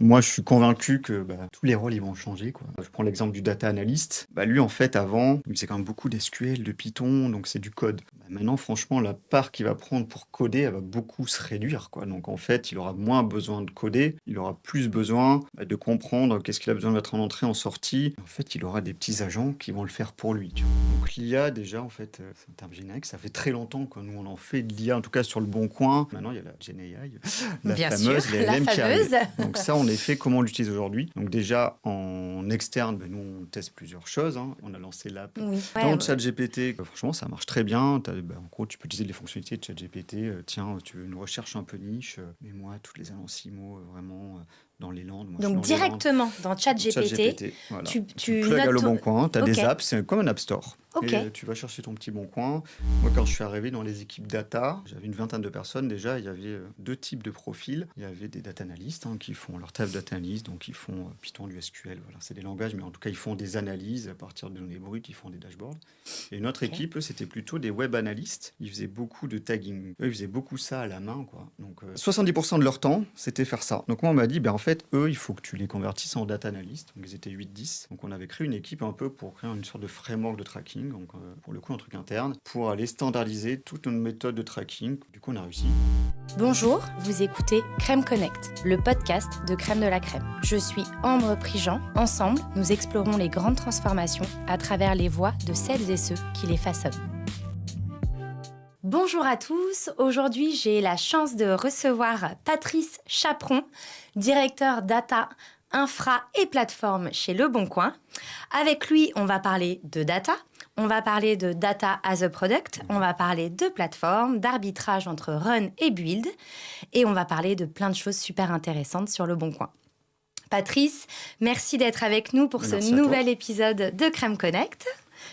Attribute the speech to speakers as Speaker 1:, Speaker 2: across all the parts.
Speaker 1: Moi, je suis convaincu que tous les rôles ils vont changer, quoi. Je prends l'exemple du data analyst. Lui, en fait, avant, il faisait quand même beaucoup d'SQL, de Python, donc c'est du code. Maintenant, franchement, la part qu'il va prendre pour coder, elle va beaucoup se réduire, quoi. Donc, en fait, il aura moins besoin de coder, il aura plus besoin de comprendre qu'est-ce qu'il a besoin de mettre en entrée, en sortie. En fait, il aura des petits agents qui vont le faire pour lui, tu vois. Donc, l'IA, déjà, en fait, c'est un terme générique, ça fait très longtemps que nous, on en fait de l'IA, en tout cas sur le Bon Coin. Maintenant, il y a la GenAI, la
Speaker 2: Bien
Speaker 1: fameuse,
Speaker 2: sûr,
Speaker 1: les
Speaker 2: la
Speaker 1: LLM qui arrivent.
Speaker 2: fameuse.
Speaker 1: Donc ça, en effet, comment on l'utilise aujourd'hui? Donc déjà, en externe, nous, on teste plusieurs choses, hein. On a lancé l'app
Speaker 2: Oui.
Speaker 1: dans
Speaker 2: Ouais.
Speaker 1: ChatGPT. Franchement, ça marche très bien. En gros, tu peux utiliser les fonctionnalités de ChatGPT. Tiens, tu veux une recherche un peu niche, mets-moi toutes les annonces IMO vraiment dans les Landes. Moi, je suis
Speaker 2: Donc
Speaker 1: dans les Landes.
Speaker 2: directement dans ChatGPT,
Speaker 1: ChatGPT, voilà.
Speaker 2: tu
Speaker 1: Tu plugs à
Speaker 2: notes
Speaker 1: Le Bon Coin, tu as
Speaker 2: Ok.
Speaker 1: des apps, c'est comme un App Store.
Speaker 2: Ok.
Speaker 1: Et tu vas chercher ton petit Bon Coin. Moi, quand je suis arrivé dans les équipes data, j'avais une vingtaine de personnes déjà. Il y avait deux types de profils. Il y avait des data analystes qui font leur taf data analyst, donc ils font Python, du SQL. Voilà, c'est des langages, mais en tout cas, ils font des analyses à partir de données brutes, ils font des dashboards. Et une autre équipe, eux, c'était plutôt des web analystes. Ils faisaient beaucoup de tagging. Eux, ils faisaient beaucoup ça à la main, quoi. Donc, 70% de leur temps, c'était faire ça. Donc, moi, on m'a dit, en fait, eux, il faut que tu les convertisses en data analystes. Donc, ils étaient 8-10. Donc, on avait créé une équipe un peu pour créer une sorte de framework de tracking. Donc, pour le coup, un truc interne, pour aller standardiser toute notre méthode de tracking. Du coup, on a réussi.
Speaker 2: Bonjour, vous écoutez Crème Connect, le podcast de Crème de la Crème. Je suis Ambre Prigent. Ensemble, nous explorons les grandes transformations à travers les voix de celles et ceux qui les façonnent. Bonjour à tous, aujourd'hui j'ai la chance de recevoir Patrice Chaperon, directeur data, infra et plateforme chez Le Bon Coin. Avec lui, on va parler de data, on va parler de data as a product, on va parler de plateforme, d'arbitrage entre run et build, et on va parler de plein de choses super intéressantes sur Le Bon Coin. Patrice, merci d'être avec nous pour ce nouvel épisode de Crème Connect.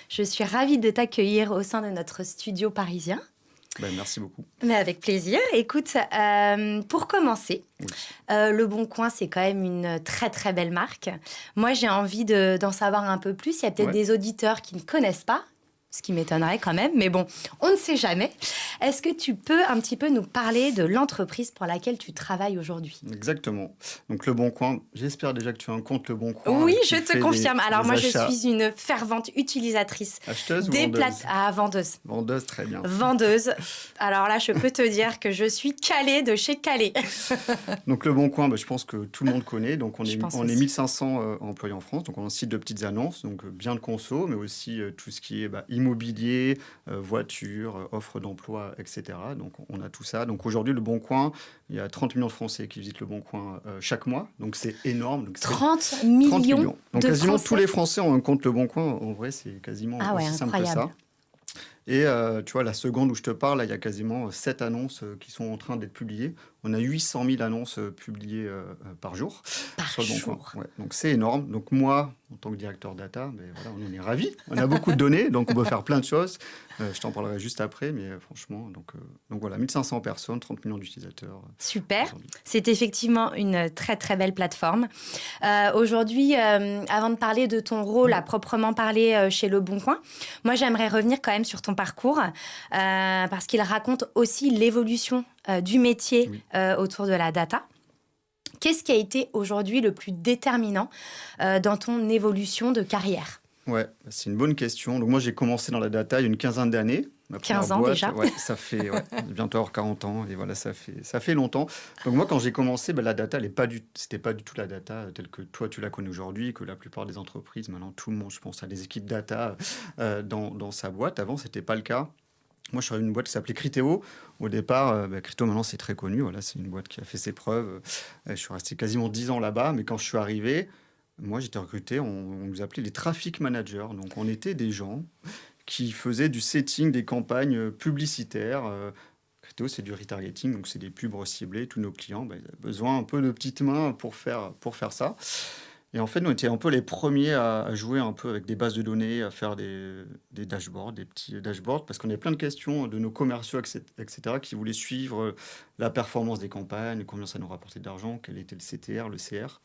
Speaker 2: Je suis ravie de t'accueillir au sein de notre studio parisien.
Speaker 1: Merci beaucoup.
Speaker 2: Mais avec plaisir. Écoute, pour commencer, Le Bon Coin, c'est quand même une très très belle marque. Moi, j'ai envie d'en savoir un peu plus. Il y a peut-être des auditeurs qui ne connaissent pas, ce qui m'étonnerait quand même, mais bon, on ne sait jamais. Est-ce que tu peux un petit peu nous parler de l'entreprise pour laquelle tu travailles aujourd'hui ?
Speaker 1: Exactement. Donc Le Bon Coin, j'espère déjà que tu as un compte Le Bon Coin.
Speaker 2: Oui, je te confirme. Alors moi,
Speaker 1: achats.
Speaker 2: Je suis une fervente utilisatrice.
Speaker 1: Acheteuse ou vendeuse ?
Speaker 2: Vendeuse.
Speaker 1: Vendeuse, très bien.
Speaker 2: Vendeuse. Alors là, je peux te dire que je suis calée de chez Calais.
Speaker 1: Donc Le Bon Coin, je pense que tout le monde connaît. Donc on est 1500 employés en France. Donc on a un site de petites annonces, donc bien de conso, mais aussi tout ce qui est immobilier, voiture, offre d'emploi, etc. Donc on a tout ça. Donc aujourd'hui, Le Bon Coin, il y a 30 millions de Français qui visitent Le Bon Coin chaque mois. Donc c'est énorme. Donc
Speaker 2: 30 millions
Speaker 1: Donc
Speaker 2: de
Speaker 1: quasiment
Speaker 2: Français.
Speaker 1: tous les Français ont un compte Le Bon Coin. En vrai, c'est quasiment aussi simple que ça. Et tu vois, la seconde où je te parle, là, il y a quasiment 7 annonces qui sont en train d'être publiées. On a 800 000 annonces publiées par jour sur Le Bon Coin. Ouais, donc c'est énorme. Donc moi, en tant que directeur data, on en est ravis. On a beaucoup de données, donc on peut faire plein de choses. Je t'en parlerai juste après, mais franchement, donc voilà, 1500 personnes, 30 millions d'utilisateurs.
Speaker 2: Super, c'est effectivement une très très belle plateforme. Aujourd'hui, avant de parler de ton rôle à proprement parler chez Le Bon Coin, moi j'aimerais revenir quand même sur ton parcours, parce qu'il raconte aussi l'évolution du métier autour de la data. Qu'est-ce qui a été aujourd'hui le plus déterminant dans ton évolution de carrière ?
Speaker 1: Ouais, c'est une bonne question. Donc moi, j'ai commencé dans la data il y a une quinzaine d'années.
Speaker 2: 15 ans déjà.
Speaker 1: Ouais, ça fait bientôt avoir 40 ans. Et voilà, ça fait longtemps. Donc moi, quand j'ai commencé, la data, c'était pas du tout la data telle que toi, tu la connais aujourd'hui, que la plupart des entreprises, maintenant, tout le monde, je pense, a des équipes data dans sa boîte. Avant, c'était pas le cas. Moi, je suis arrivé dans une boîte qui s'appelait Criteo. Au départ, Criteo, maintenant, c'est très connu. Voilà, c'est une boîte qui a fait ses preuves. Je suis resté quasiment 10 ans là-bas. Mais quand je suis arrivé, moi, j'étais recruté. On nous appelait les traffic managers. Donc, on était des gens qui faisaient du setting des campagnes publicitaires. Criteo, c'est du retargeting. Donc, c'est des pubs ciblées. Tous nos clients, ils avaient besoin un peu de petites mains pour faire ça. Et en fait, nous, on était un peu les premiers à jouer un peu avec des bases de données, à faire des dashboards, des petits dashboards, parce qu'on avait plein de questions de nos commerciaux, etc., qui voulaient suivre la performance des campagnes, combien ça nous rapportait d'argent, quel était le CTR, le CR.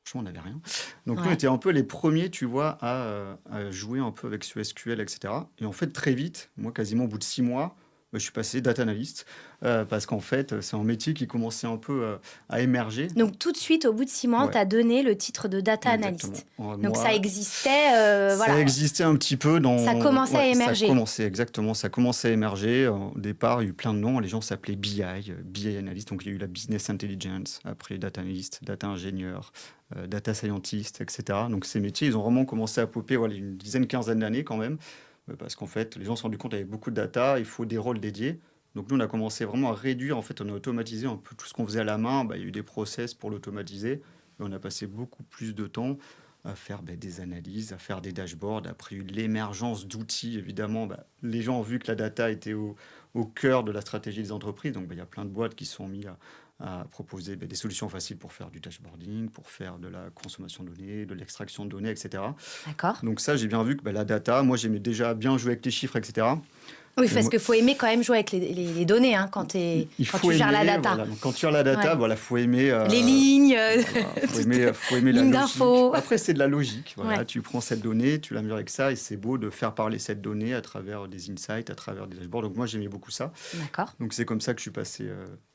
Speaker 1: Franchement, on n'avait rien. Donc, nous, on était un peu les premiers, tu vois, à jouer un peu avec ce SQL, etc. Et en fait, très vite, moi, quasiment au bout de 6 mois, je suis passé data analyst parce qu'en fait, c'est un métier qui commençait un peu à émerger.
Speaker 2: Donc tout de suite, au bout de 6 mois,
Speaker 1: Ouais,
Speaker 2: tu as donné le titre de data
Speaker 1: exactement.
Speaker 2: analyst. Donc ça
Speaker 1: Moi,
Speaker 2: existait,
Speaker 1: ça
Speaker 2: voilà,
Speaker 1: existait un petit peu
Speaker 2: ça
Speaker 1: dans...
Speaker 2: commençait à
Speaker 1: Ouais, ça
Speaker 2: émerger.
Speaker 1: commençait, exactement. Ça commençait à émerger. Au départ, il y a eu plein de noms. Les gens s'appelaient BI, BI analyst. Donc, il y a eu la business intelligence, après data analyst, data ingénieur, data scientist, etc. Donc, ces métiers, ils ont vraiment commencé à popper voilà, une dizaine, quinzaine d'années quand même. Parce qu'en fait, les gens se sont rendus compte qu'il y avait beaucoup de data, il faut des rôles dédiés. Donc, nous, on a commencé vraiment à réduire. En fait, on a automatisé un peu tout ce qu'on faisait à la main. Il y a eu des process pour l'automatiser. Et on a passé beaucoup plus de temps à faire des analyses, à faire des dashboards. Après, il y a eu l'émergence d'outils, évidemment. Les gens ont vu que la data était au cœur de la stratégie des entreprises. Donc, il y a plein de boîtes qui se sont mis à proposer des solutions faciles pour faire du dashboarding, pour faire de la consommation de données, de l'extraction de données, etc.
Speaker 2: D'accord.
Speaker 1: Donc ça, j'ai bien vu que la data, moi, j'aimais déjà bien jouer avec les chiffres, etc.
Speaker 2: Oui,
Speaker 1: Et
Speaker 2: parce
Speaker 1: moi,
Speaker 2: qu'il faut aimer quand même jouer avec les données hein,
Speaker 1: il
Speaker 2: quand
Speaker 1: faut
Speaker 2: tu gères la
Speaker 1: aimer,
Speaker 2: data.
Speaker 1: voilà. Donc, quand tu as la data,
Speaker 2: Ouais.
Speaker 1: voilà, faut aimer,
Speaker 2: Les lignes,
Speaker 1: voilà, faut aimer la
Speaker 2: lignes
Speaker 1: logique.
Speaker 2: d'infos.
Speaker 1: Après, c'est de la logique. Voilà,
Speaker 2: Ouais.
Speaker 1: tu prends cette donnée, tu l'améliores avec ça, et c'est beau de faire parler cette donnée à travers des insights, à travers des dashboards. Donc moi, j'aimais beaucoup ça.
Speaker 2: D'accord.
Speaker 1: Donc c'est comme ça que je suis passé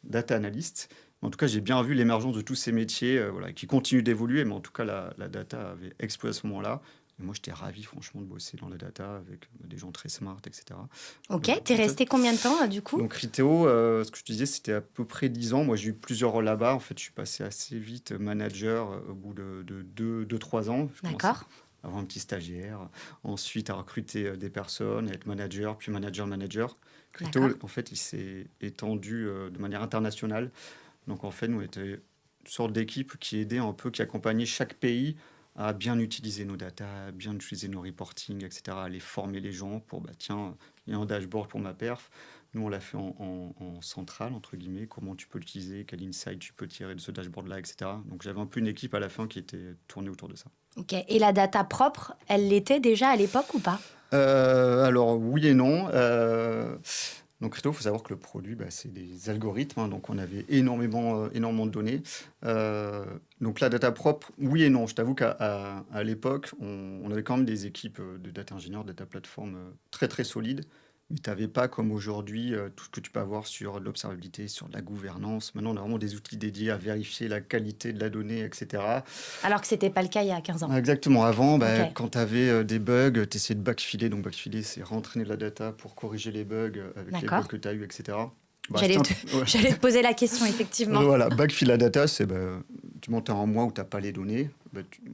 Speaker 1: data analyst. En tout cas, j'ai bien vu l'émergence de tous ces métiers voilà, qui continuent d'évoluer, mais en tout cas, la data avait explosé à ce moment-là. Et moi, j'étais ravi, franchement, de bosser dans la data avec des gens très smart, etc.
Speaker 2: Ok,
Speaker 1: Voilà.
Speaker 2: t'es
Speaker 1: Donc, ça,
Speaker 2: resté combien de temps du coup?
Speaker 1: donc Criteo, ce que je te disais, c'était à peu près 10 ans. Moi, j'ai eu plusieurs rôles là-bas. En fait, je suis passé assez vite manager au bout de 2-3 ans. Je commençais
Speaker 2: D'accord.
Speaker 1: à avoir un petit stagiaire, ensuite à recruter des personnes, à être manager, puis manager. Criteo,
Speaker 2: D'accord.
Speaker 1: en fait, il s'est étendu de manière internationale. Donc, en fait, nous, on était une sorte d'équipe qui aidait un peu, qui accompagnait chaque pays à bien utiliser nos data, à bien utiliser nos reporting, etc., à aller former les gens pour, tiens, il y a un dashboard pour ma perf. Nous, on l'a fait en centrale, entre guillemets, comment tu peux l'utiliser, quel insight tu peux tirer de ce dashboard-là, etc. Donc, j'avais un peu une équipe à la fin qui était tournée autour de ça.
Speaker 2: Ok. Et la data propre, elle l'était déjà à l'époque ou pas?
Speaker 1: Alors, oui et non. Donc, Crypto, il faut savoir que le produit, c'est des algorithmes. Hein, donc, on avait énormément de données. Donc, la data propre, oui et non. Je t'avoue qu'à l'époque, on avait quand même des équipes de data ingénieurs, data platform très, très solides. Mais tu n'avais pas, comme aujourd'hui, tout ce que tu peux avoir sur l'observabilité, sur la gouvernance. Maintenant, on a vraiment des outils dédiés à vérifier la qualité de la donnée, etc.
Speaker 2: Alors que c'était pas le cas il y a 15 ans.
Speaker 1: Exactement. Avant,
Speaker 2: Ok.
Speaker 1: quand tu avais des bugs, tu essayais de backfiler. Donc, backfiler, c'est rentraîner de la data pour corriger les bugs avec les bugs
Speaker 2: D'accord.
Speaker 1: que tu as eu, etc.
Speaker 2: J'allais
Speaker 1: C'était
Speaker 2: te,
Speaker 1: ouais.
Speaker 2: j'allais te poser la question, effectivement.
Speaker 1: Voilà, backfill la data, c'est tu montes un mois où tu n'as pas les données.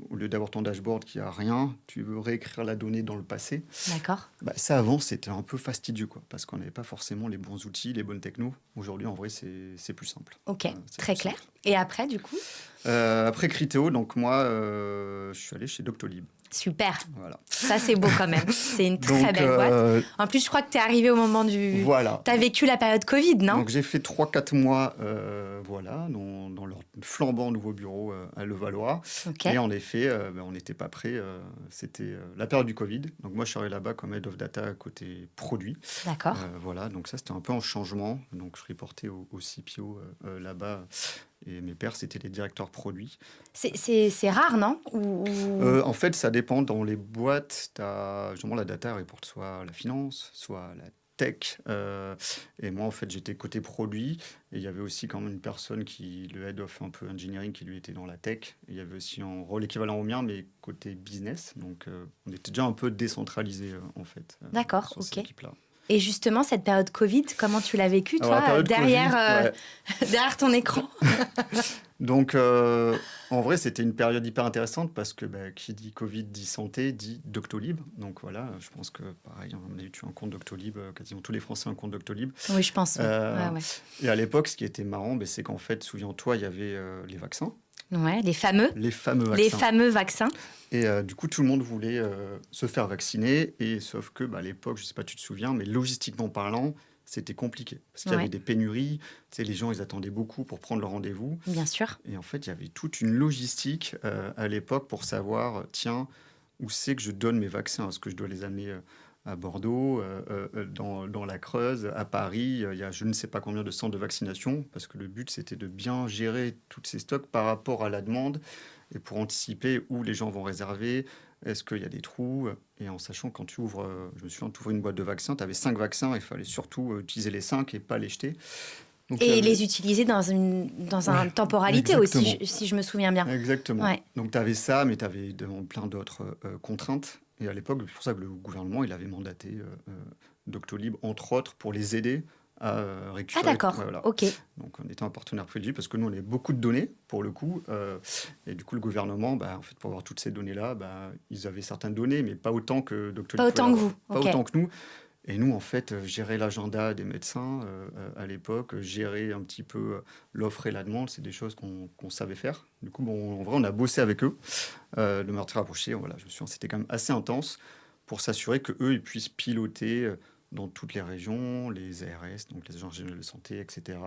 Speaker 1: Au lieu d'avoir ton dashboard qui a rien, tu veux réécrire la donnée dans le passé.
Speaker 2: D'accord.
Speaker 1: Ça, avant, c'était un peu fastidieux, quoi, parce qu'on n'avait pas forcément les bons outils, les bonnes technos. Aujourd'hui, en vrai, c'est plus simple.
Speaker 2: Ok,
Speaker 1: C'est
Speaker 2: très
Speaker 1: plus
Speaker 2: clair.
Speaker 1: simple.
Speaker 2: Et après, du coup?
Speaker 1: Après Criteo, donc moi, je suis allé chez Doctolib.
Speaker 2: Super.
Speaker 1: Voilà.
Speaker 2: Ça, c'est beau quand même. C'est une très
Speaker 1: Donc,
Speaker 2: belle boîte. En plus, je crois que tu es arrivé au moment du...
Speaker 1: voilà.
Speaker 2: Tu as vécu la période Covid, non?
Speaker 1: Donc j'ai fait 3-4 mois voilà, dans leur flambant nouveau bureau à Levallois.
Speaker 2: Ok.
Speaker 1: Et en effet, on n'était pas prêt. C'était la période du Covid. Donc moi, je suis arrivé là-bas comme Head of Data côté produit.
Speaker 2: D'accord.
Speaker 1: Voilà, donc ça, c'était un peu en changement. Donc je reportais au CPO là-bas. Et mes pairs, c'était les directeurs produits.
Speaker 2: C'est rare, non?
Speaker 1: En fait, ça dépend. Dans les boîtes, justement, la data reporte soit à la finance, soit à la tech. Et moi, en fait, j'étais côté produit. Et il y avait aussi quand même une personne le head of un peu engineering, qui lui était dans la tech. Et il y avait aussi un rôle équivalent au mien, mais côté business. Donc, on était déjà un peu décentralisé, en fait,
Speaker 2: D'accord,
Speaker 1: sur
Speaker 2: ok.
Speaker 1: cette équipe-là.
Speaker 2: Et justement, cette période Covid, comment tu l'as vécue,
Speaker 1: Alors, la
Speaker 2: toi,
Speaker 1: période
Speaker 2: derrière,
Speaker 1: Covid, ouais.
Speaker 2: derrière ton écran?
Speaker 1: Donc, en vrai, c'était une période hyper intéressante parce que qui dit Covid dit santé, dit Doctolib. Donc voilà, je pense que pareil, on a eu un compte Doctolib, quasiment tous les Français ont un compte Doctolib.
Speaker 2: Oui, je pense. Ouais. Ouais.
Speaker 1: Et à l'époque, ce qui était marrant, c'est qu'en fait, souviens-toi, il y avait les vaccins.
Speaker 2: Ouais, les fameux.
Speaker 1: Les fameux vaccins.
Speaker 2: Les fameux vaccins.
Speaker 1: Et du coup, tout le monde voulait se faire vacciner. Et sauf que à l'époque, je ne sais pas si tu te souviens, mais logistiquement parlant, c'était compliqué. Parce qu'il y avait des pénuries. Tu sais, les gens, ils attendaient beaucoup pour prendre leur rendez-vous.
Speaker 2: Bien sûr.
Speaker 1: Et en fait, il y avait toute une logistique à l'époque pour savoir, tiens, où c'est que je donne mes vaccins? Est-ce que je dois les amener à Bordeaux, dans la Creuse, à Paris? Il y a je ne sais pas combien de centres de vaccination, parce que le but, c'était de bien gérer tous ces stocks par rapport à la demande et pour anticiper où les gens vont réserver, est-ce qu'il y a des trous, et en sachant quand tu ouvres, je me souviens, tu ouvres une boîte de vaccins, tu avais 5 vaccins, il fallait surtout utiliser les 5 et pas les jeter. Donc, il y
Speaker 2: Et
Speaker 1: avait...
Speaker 2: les utiliser dans une
Speaker 1: Ouais,
Speaker 2: temporalité
Speaker 1: exactement.
Speaker 2: aussi, si je me souviens bien.
Speaker 1: Exactement.
Speaker 2: Ouais.
Speaker 1: Donc tu avais ça, mais tu avais plein d'autres contraintes. Et à l'époque, c'est pour ça que le gouvernement, il avait mandaté Doctolib, entre autres, pour les aider à
Speaker 2: Ah
Speaker 1: récupérer.
Speaker 2: d'accord,
Speaker 1: Ouais, voilà.
Speaker 2: ok.
Speaker 1: Donc on était un partenaire privilégié parce que nous, on avait beaucoup de données, pour le coup. Et du coup, le gouvernement, en fait, pour avoir toutes ces données-là, ils avaient certaines données, mais pas autant que Doctolib
Speaker 2: Pas
Speaker 1: pouvait
Speaker 2: autant que
Speaker 1: avoir.
Speaker 2: vous,
Speaker 1: Pas
Speaker 2: ok.
Speaker 1: autant que nous. Et nous, en fait, gérer l'agenda des médecins à l'époque, gérer un petit peu l'offre et la demande, c'est des choses qu'on savait faire. Du coup, en vrai, on a bossé avec eux, de meurtrier rapproché. Voilà, c'était quand même assez intense pour s'assurer qu'eux, ils puissent piloter dans toutes les régions, les ARS, donc les agents régionaux de santé, etc.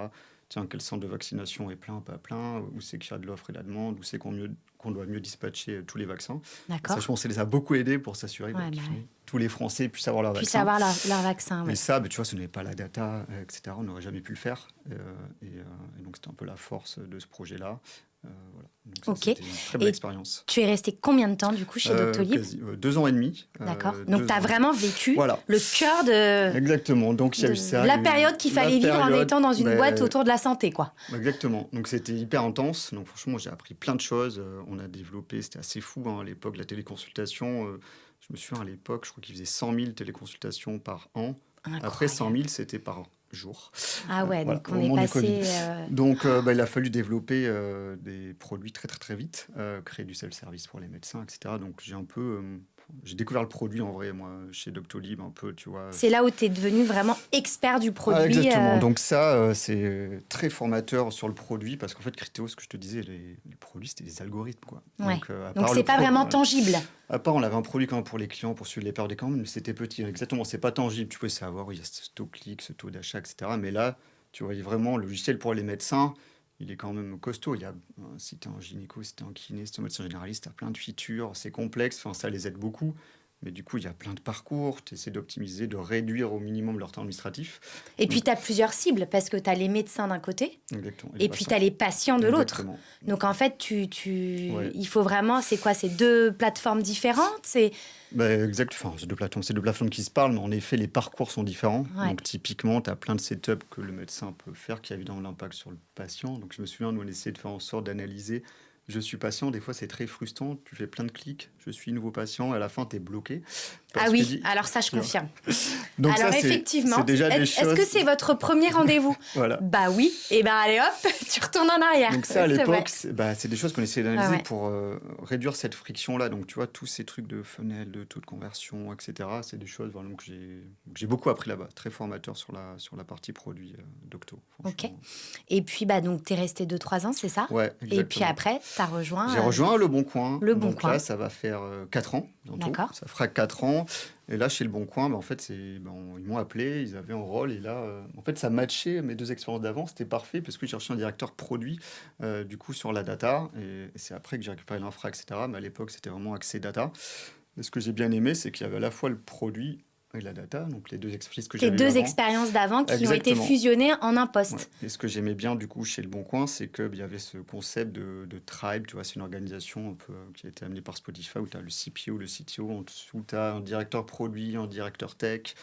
Speaker 1: Tiens, quel centre de vaccination est plein, pas plein, où c'est qu'il y a de l'offre et de la demande, où c'est qu'on doit mieux dispatcher tous les vaccins. Ça, je pense, ça les a beaucoup aidés pour s'assurer
Speaker 2: Ouais,
Speaker 1: qu'au
Speaker 2: ouais.
Speaker 1: final, tous les Français puissent avoir leur
Speaker 2: Puissent
Speaker 1: vaccin.
Speaker 2: avoir leur vaccin,
Speaker 1: Et
Speaker 2: oui.
Speaker 1: ça, tu vois, ce n'est pas la data, etc. On n'aurait jamais pu le faire. Et donc, c'était un peu la force de ce projet-là. Voilà. Donc, ça,
Speaker 2: Ok.
Speaker 1: c'était une très belle
Speaker 2: Et
Speaker 1: expérience.
Speaker 2: tu es resté combien de temps, du coup, chez Doctolib?
Speaker 1: 2 ans et demi.
Speaker 2: D'accord. Donc, tu as
Speaker 1: 2 ans.
Speaker 2: vraiment vécu
Speaker 1: Voilà.
Speaker 2: le cœur de,
Speaker 1: Exactement. Donc, il y a eu ça.
Speaker 2: la
Speaker 1: il y a eu
Speaker 2: période qu'il
Speaker 1: la
Speaker 2: fallait vivre en
Speaker 1: période,
Speaker 2: étant dans une boîte autour de la santé, quoi.
Speaker 1: Exactement. Donc, c'était hyper intense. Donc, franchement, j'ai appris plein de choses. On a développé, c'était assez fou à l'époque, la téléconsultation. Je me souviens à l'époque, je crois qu'ils faisaient 100 000 téléconsultations par an.
Speaker 2: Incroyable.
Speaker 1: Après, 100 000, c'était par jour.
Speaker 2: Ah ouais,
Speaker 1: Voilà,
Speaker 2: donc
Speaker 1: au
Speaker 2: on est
Speaker 1: moment du Covid.
Speaker 2: passé...
Speaker 1: Donc, il a fallu développer des produits très, très, très vite, créer du self-service pour les médecins, etc. Donc, j'ai découvert le produit, en vrai, moi, chez Doctolib, un peu, tu vois.
Speaker 2: C'est là où tu es devenu vraiment expert du produit.
Speaker 1: Exactement. Donc, ça, c'est très formateur sur le produit, parce qu'en fait, Criteo, ce que je te disais, les produits, c'était des algorithmes, quoi.
Speaker 2: Ouais.
Speaker 1: À
Speaker 2: Donc,
Speaker 1: part
Speaker 2: c'est pas vraiment
Speaker 1: ouais.
Speaker 2: tangible.
Speaker 1: À part, on avait un produit quand même pour les clients, pour suivre les périodes des commandes, mais c'était petit. Exactement, c'est pas tangible. Tu pouvais savoir, oui, il y a ce taux clic, ce taux d'achat, etc. Mais là, tu voyais vraiment le logiciel pour les médecins, il est quand même costaud. Il y a, si tu es un gynéco, si tu es un kiné, si tu es un médecin généraliste, tu as plein de features, c'est complexe, enfin, ça les aide beaucoup. Mais du coup, il y a plein de parcours, tu essaies d'optimiser, de réduire au minimum leur temps administratif.
Speaker 2: Et puis, tu as plusieurs cibles, parce que tu as les médecins d'un côté,
Speaker 1: Exactement.
Speaker 2: et puis tu as les patients de l'autre.
Speaker 1: Exactement.
Speaker 2: Donc, en fait,
Speaker 1: Ouais.
Speaker 2: il faut vraiment... C'est quoi? C'est deux plateformes différentes? C'est
Speaker 1: Enfin, c'est deux plateformes qui se parlent, mais en effet, les parcours sont différents.
Speaker 2: Ouais.
Speaker 1: Donc, typiquement, tu as plein de setups que le médecin peut faire qui a évidemment l'impact sur le patient. Donc, je me souviens, nous, on essayait de faire en sorte d'analyser. Je suis patient, des fois, c'est très frustrant. Tu fais plein de clics, je suis nouveau patient, et à la fin, tu es bloqué.
Speaker 2: Ah oui, alors ça, je confirme.
Speaker 1: Donc,
Speaker 2: alors
Speaker 1: ça,
Speaker 2: effectivement,
Speaker 1: c'est déjà des choses...
Speaker 2: est-ce que c'est votre premier rendez-vous?
Speaker 1: Voilà.
Speaker 2: Bah oui, et ben allez hop, tu retournes en arrière.
Speaker 1: Donc ça, à
Speaker 2: C'est
Speaker 1: l'époque,
Speaker 2: vrai.
Speaker 1: c'est des choses qu'on essayait d'analyser
Speaker 2: Ah ouais.
Speaker 1: pour réduire cette friction-là. Donc tu vois, tous ces trucs de funnel, de taux de conversion, etc., c'est des choses vraiment que j'ai beaucoup appris là-bas. Très formateur sur la partie produit d'Octo.
Speaker 2: Ok. Et puis, donc, tu es resté 2-3 ans, c'est ça?
Speaker 1: Ouais, exactement.
Speaker 2: Et puis après, tu as rejoint...
Speaker 1: J'ai rejoint Le Bon Coin.
Speaker 2: Le Bon
Speaker 1: Donc
Speaker 2: Coin.
Speaker 1: là, ça va faire 4 ans bientôt.
Speaker 2: D'accord.
Speaker 1: Ça fera 4 ans. Et là, chez Le Bon Coin, en fait, ils m'ont appelé, ils avaient un rôle. Et là, en fait, ça matchait mes 2 expériences d'avant. C'était parfait parce que j'ai cherché un directeur produit, du coup, sur la data. Et c'est après que j'ai récupéré l'infra, etc. Mais à l'époque, c'était vraiment axé data. Et ce que j'ai bien aimé, c'est qu'il y avait à la fois le produit et la data, donc les 2 expertises que
Speaker 2: Tes
Speaker 1: j'avais
Speaker 2: 2
Speaker 1: avant.
Speaker 2: expériences d'avant qui
Speaker 1: Exactement.
Speaker 2: ont été fusionnées en un poste.
Speaker 1: Ouais. Et ce que j'aimais bien du coup chez Le Bon Coin, c'est qu'il y avait ce concept de tribe, tu vois, c'est une organisation un peu qui a été amenée par Spotify où tu as le CPO, le CTO, en dessous tu as un directeur produit, un directeur tech,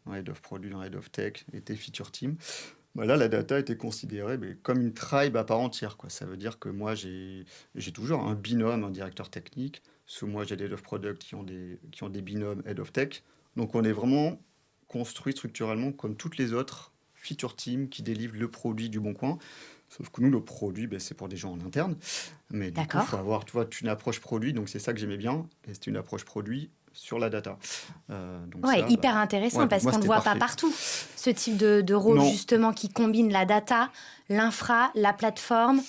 Speaker 1: un head of produit, un head of tech et tes feature team. Là, la data était considérée comme une tribe à part entière, quoi. Ça veut dire que moi, j'ai toujours un binôme, un directeur technique. Sous moi, j'ai des head of product qui ont des binômes head of tech. Donc, on est vraiment construit structurellement comme toutes les autres feature teams qui délivrent le produit du Bon Coin. Sauf que nous, le produit, c'est pour des gens en interne. Mais du coup, il faut avoir une approche produit. Donc, c'est ça que j'aimais bien. Et c'est une approche produit sur la data.
Speaker 2: Donc ça, hyper intéressant parce qu'on ne voit pas partout ce type de rôle justement qui combine la data, l'infra, la plateforme,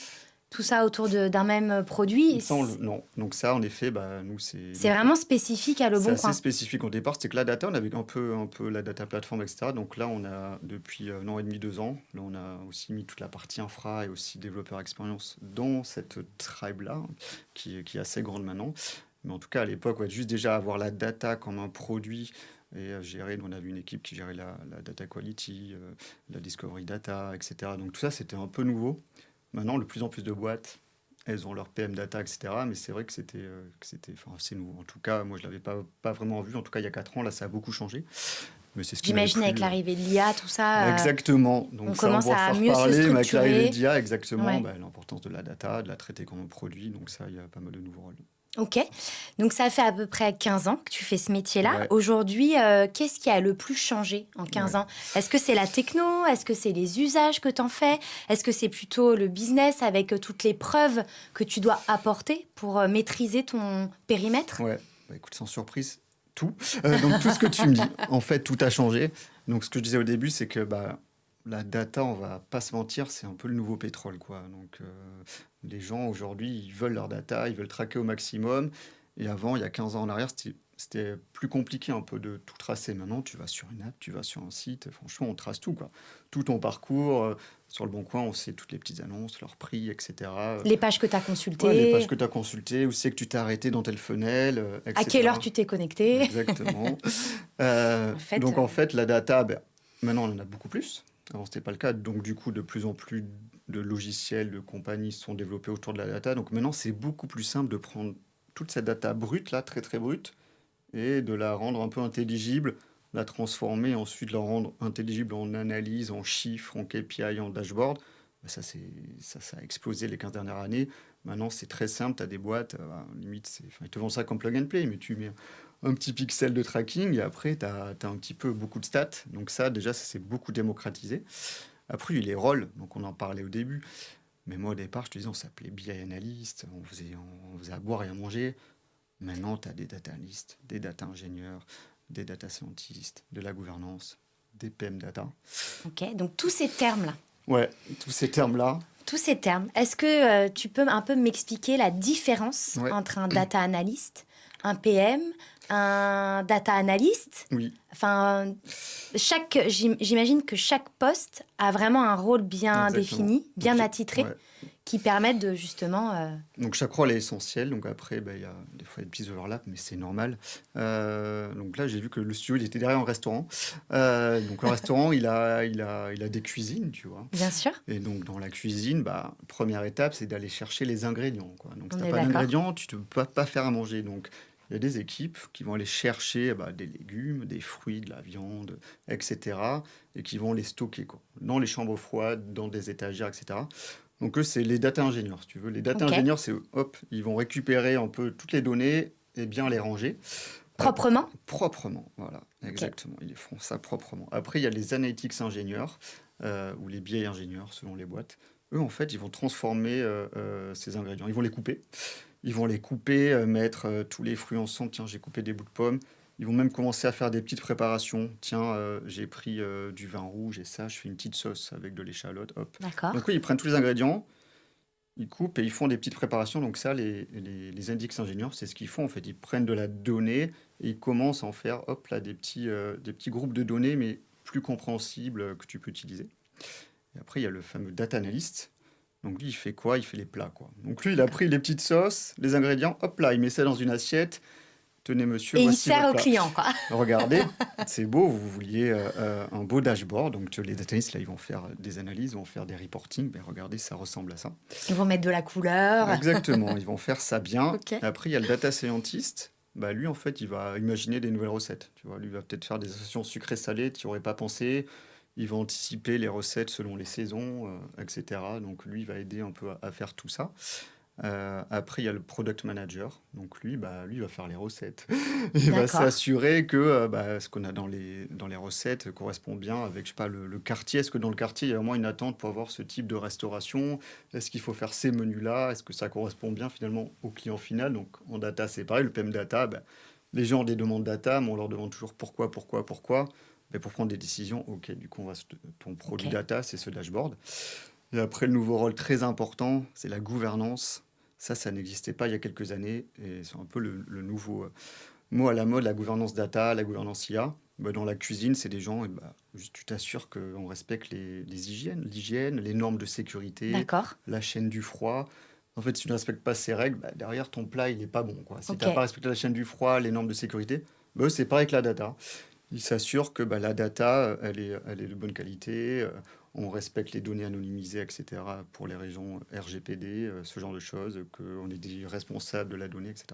Speaker 2: tout ça autour d'un même produit.
Speaker 1: Non. Donc ça, en effet, nous,
Speaker 2: c'est vraiment spécifique à Le Bon Coin.
Speaker 1: C'est assez spécifique au départ. C'était que la data, on avait un peu la data plateforme, etc. Donc là, on a, depuis 1 an et demi, 2 ans, là, on a aussi mis toute la partie infra et aussi développeur expérience dans cette tribe-là, qui est assez grande maintenant. Mais en tout cas, à l'époque, juste déjà avoir la data comme un produit et gérer, on avait une équipe qui gérait la data quality, la discovery data, etc. Donc tout ça, c'était un peu nouveau. Maintenant, de plus en plus de boîtes elles ont leur PM data, etc. Mais c'est vrai que c'était assez nouveau. En tout cas, moi, je ne l'avais pas vraiment vu. En tout cas, il y a 4 ans, là, ça a beaucoup changé. Mais c'est ce qui m'avait
Speaker 2: J'imagine avec
Speaker 1: plu.
Speaker 2: l'arrivée de l'IA, tout ça,
Speaker 1: Exactement.
Speaker 2: on
Speaker 1: Donc ça, on
Speaker 2: commence
Speaker 1: va en
Speaker 2: à
Speaker 1: faire
Speaker 2: mieux se
Speaker 1: parler, mais avec l'arrivée
Speaker 2: structurer.
Speaker 1: d'IA, exactement,
Speaker 2: Ouais.
Speaker 1: l'importance de la data, de la traiter comme un produit. Donc ça, il y a pas mal de nouveaux rôles.
Speaker 2: Ok, donc ça fait à peu près 15 ans que tu fais ce métier-là.
Speaker 1: Ouais,
Speaker 2: Aujourd'hui, qu'est-ce qui a le plus changé en 15
Speaker 1: ouais.
Speaker 2: ans? Est-ce que c'est la techno? Est-ce que c'est les usages que tu en fais? Est-ce que c'est plutôt le business avec toutes les preuves que tu dois apporter pour maîtriser ton périmètre?
Speaker 1: Ouais, écoute, sans surprise, tout. Donc tout ce que tu me dis, en fait, tout a changé. Donc ce que je disais au début, c'est que la data, on va pas se mentir, c'est un peu le nouveau pétrole, quoi. Donc les gens aujourd'hui, ils veulent leur data, ils veulent traquer au maximum. Et avant, il y a 15 ans en arrière, c'était plus compliqué un peu de tout tracer. Maintenant, tu vas sur une app, tu vas sur un site, franchement, on trace tout, quoi. Tout ton parcours. Sur le Bon Coin, on sait toutes les petites annonces, leurs prix, etc.
Speaker 2: Les pages que tu as
Speaker 1: Ouais, les pages
Speaker 2: consultées,
Speaker 1: que tu as consultées, où c'est que tu t'es arrêté dans telle fenêtre,
Speaker 2: à quelle heure
Speaker 1: etc.
Speaker 2: tu t'es connecté.
Speaker 1: Exactement.
Speaker 2: En fait,
Speaker 1: Donc en fait, la data, maintenant on en a beaucoup plus. Avant, ce n'était pas le cas. Donc du coup, de plus en plus de logiciels, de compagnies sont développés autour de la data. Donc maintenant, c'est beaucoup plus simple de prendre toute cette data brute, là, très très brute, et de la rendre un peu intelligible, la transformer, ensuite la rendre intelligible en analyse, en chiffres, en KPI, en dashboard. Ça a explosé les 15 dernières années. Maintenant, c'est très simple. Tu as des boîtes, limite, ils te vendent ça comme plug and play, mais tu mets un petit pixel de tracking et après, tu as un petit peu beaucoup de stats. Donc ça, déjà, ça s'est beaucoup démocratisé. Après, il y a les rôles, donc on en parlait au début. Mais moi, au départ, je te disais, on s'appelait BI analyst, on faisait à boire et à manger. Maintenant, tu as des data analysts, des data ingénieurs, des data scientists, de la gouvernance, des PM data.
Speaker 2: ok, donc tous ces termes-là.
Speaker 1: Ouais, tous ces termes-là.
Speaker 2: Tous ces termes, est-ce que tu peux un peu m'expliquer la différence
Speaker 1: Ouais,
Speaker 2: entre un data analyst, un PM, un data analyst?
Speaker 1: oui,
Speaker 2: Enfin, j'imagine que chaque poste a vraiment un rôle bien
Speaker 1: exactement.
Speaker 2: défini,
Speaker 1: Donc,
Speaker 2: bien attitré,
Speaker 1: ouais.
Speaker 2: qui permettent de justement...
Speaker 1: Donc chaque rôle est essentiel. Donc après, il y a des fois des petits overlaps, mais c'est normal. Donc là, j'ai vu que le studio, il était derrière un restaurant. Donc le restaurant, il a des cuisines, tu vois.
Speaker 2: Bien sûr,
Speaker 1: Et donc dans la cuisine, première étape, c'est d'aller chercher les ingrédients, quoi. Donc si
Speaker 2: on
Speaker 1: tu n'as
Speaker 2: est
Speaker 1: pas
Speaker 2: d'accord.
Speaker 1: d'ingrédients, tu ne peux pas faire à manger. Donc il y a des équipes qui vont aller chercher des légumes, des fruits, de la viande, etc. Et qui vont les stocker, quoi, dans les chambres froides, dans des étagères, etc. Donc eux, c'est les data ingénieurs, si tu veux. Les data
Speaker 2: Ok.
Speaker 1: ingénieurs, c'est hop, ils vont récupérer un peu toutes les données et bien les ranger.
Speaker 2: Proprement?
Speaker 1: Proprement, voilà,
Speaker 2: Ok.
Speaker 1: exactement. Ils font ça proprement. Après, il y a les analytics ingénieurs ou les BI ingénieurs, selon les boîtes. Eux, en fait, ils vont transformer ces ingrédients. Ils vont les couper. Ils vont les couper, mettre tous les fruits ensemble. Tiens, j'ai coupé des bouts de pommes. Ils vont même commencer à faire des petites préparations. Tiens, j'ai pris du vin rouge et ça, je fais une petite sauce avec de l'échalote. Hop.
Speaker 2: D'accord.
Speaker 1: Donc oui, ils prennent tous les ingrédients, ils coupent et ils font des petites préparations. Donc ça, les index ingénieurs, c'est ce qu'ils font en fait. Ils prennent de la donnée et ils commencent à en faire hop, là, des petits groupes de données, mais plus compréhensibles que tu peux utiliser. Et après, il y a le fameux data analyst. Donc lui, il fait quoi? Il fait les plats, quoi. Donc lui, il a pris les petites sauces, les ingrédients, hop là, il met ça dans une assiette. Tenez monsieur,
Speaker 2: Et il
Speaker 1: voici
Speaker 2: sert
Speaker 1: votre
Speaker 2: au
Speaker 1: plat.
Speaker 2: client, quoi.
Speaker 1: Regardez, c'est beau, vous vouliez un beau dashboard. Donc les data analysts, là, ils vont faire des analyses, ils vont faire des reporting. Ben, regardez, ça ressemble à ça.
Speaker 2: Ils vont mettre de la couleur.
Speaker 1: Exactement, ils vont faire ça bien.
Speaker 2: Ok.
Speaker 1: Après, il y a le data scientist. Lui, en fait, il va imaginer des nouvelles recettes. Tu vois, lui, il va peut-être faire des associations sucrées-salées, tu n'y aurais pas pensé. Il va anticiper les recettes selon les saisons, etc. Donc lui, il va aider un peu à faire tout ça. Après, il y a le product manager. Donc lui, il va faire les recettes. Il va
Speaker 2: D'accord.
Speaker 1: s'assurer que ce qu'on a dans les recettes correspond bien avec, je sais pas, le quartier. Est-ce que dans le quartier, il y a vraiment une attente pour avoir ce type de restauration? Est-ce qu'il faut faire ces menus-là? Est-ce que ça correspond bien finalement au client final? Donc en data, c'est pareil. Le PM data, les gens ont des demandes data, mais on leur demande toujours pourquoi. Pour prendre des décisions, ok, du coup, ton produit
Speaker 2: Ok.
Speaker 1: data, c'est ce dashboard. Et après, le nouveau rôle très important, c'est la gouvernance. Ça n'existait pas il y a quelques années. Et c'est un peu le nouveau mot à la mode, la gouvernance data, la gouvernance IA. Dans la cuisine, c'est des gens, juste tu t'assures qu'on respecte l'hygiène, les normes de sécurité,
Speaker 2: D'accord.
Speaker 1: la chaîne du froid. En fait, si tu ne respectes pas ces règles, derrière, ton plat, il n'est pas bon, quoi. Si tu n'as
Speaker 2: Ok.
Speaker 1: pas respecté la chaîne du froid, les normes de sécurité, c'est pareil que la data. Ils s'assurent que la data, elle est de bonne qualité. on respecte les données anonymisées, etc. pour les régions RGPD, ce genre de choses, qu'on est des responsables de la donnée, etc.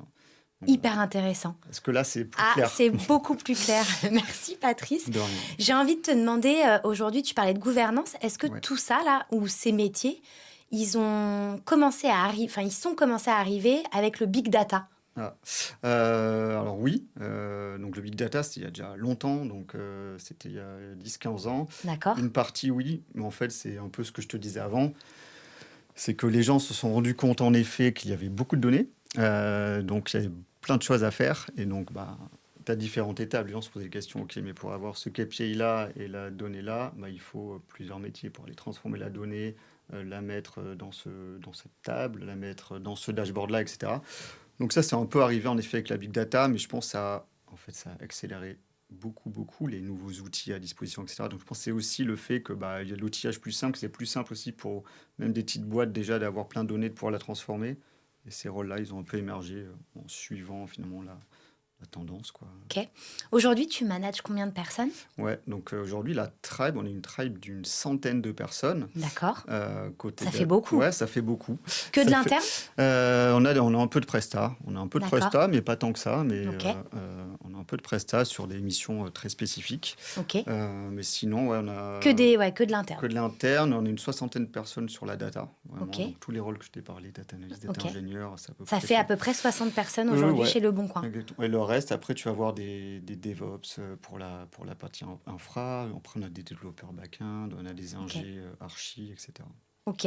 Speaker 1: Donc,
Speaker 2: Hyper intéressant.
Speaker 1: est-ce que là, c'est plus
Speaker 2: Ah,
Speaker 1: clair?
Speaker 2: c'est beaucoup plus clair. Merci Patrice.
Speaker 1: De rien.
Speaker 2: J'ai envie de te demander, aujourd'hui tu parlais de gouvernance, est-ce que
Speaker 1: Ouais.
Speaker 2: tout ça là, ou ces métiers, ils ont commencé à arriver, enfin ils sont commencés à arriver avec le big data?
Speaker 1: Ah. Alors oui, donc le big data, c'était il y a déjà longtemps, donc c'était il y a 10-15 ans.
Speaker 2: D'accord?
Speaker 1: Une partie, oui, mais en fait, c'est un peu ce que je te disais avant, c'est que les gens se sont rendus compte en effet qu'il y avait beaucoup de données, donc il y avait plein de choses à faire, et donc bah, tu as différentes étapes. Les gens se posaient des questions, ok, mais pour avoir ce KPI-là et la donnée-là, bah, il faut plusieurs métiers pour aller transformer la donnée, la mettre dans cette table, la mettre dans ce dashboard-là, etc. Donc ça, c'est un peu arrivé en effet avec la big data, mais je pense que ça a accéléré beaucoup les nouveaux outils à disposition, etc. Donc je pense que c'est aussi le fait que bah, il y a de l'outillage plus simple, c'est plus simple aussi pour même des petites boîtes déjà d'avoir plein de données, de pouvoir la transformer. Et ces rôles-là, ils ont un peu émergé en suivant finalement la tendance, quoi.
Speaker 2: Ok. Aujourd'hui, tu manages combien de personnes?
Speaker 1: Ouais, donc aujourd'hui, la tribe, on est une tribe d'une centaine de personnes.
Speaker 2: D'accord.
Speaker 1: Côté
Speaker 2: Ça fait beaucoup.
Speaker 1: Ouais, ça fait beaucoup.
Speaker 2: Que de
Speaker 1: Ça fait-
Speaker 2: l'interne?
Speaker 1: on a un peu de presta. On a un peu de
Speaker 2: D'accord.
Speaker 1: presta, mais pas tant que ça. Mais
Speaker 2: Ok.
Speaker 1: on a un peu de presta sur des missions très spécifiques.
Speaker 2: Ok.
Speaker 1: Mais sinon, ouais, on a
Speaker 2: Que de l'interne.
Speaker 1: que de l'interne. On est une soixantaine de personnes sur la data. Vraiment.
Speaker 2: Ok.
Speaker 1: Donc, tous les rôles que je t'ai parlé, data analyst, data
Speaker 2: Ok.
Speaker 1: ingénieur, ça peut
Speaker 2: Ça fait à peu près 60 personnes aujourd'hui
Speaker 1: ouais.
Speaker 2: chez Le Bon Coin.
Speaker 1: Exactement. Et le reste, après, tu vas avoir des DevOps pour la partie infra. Après, on a des développeurs back-end, on a des ingés archi, etc.
Speaker 2: Ok.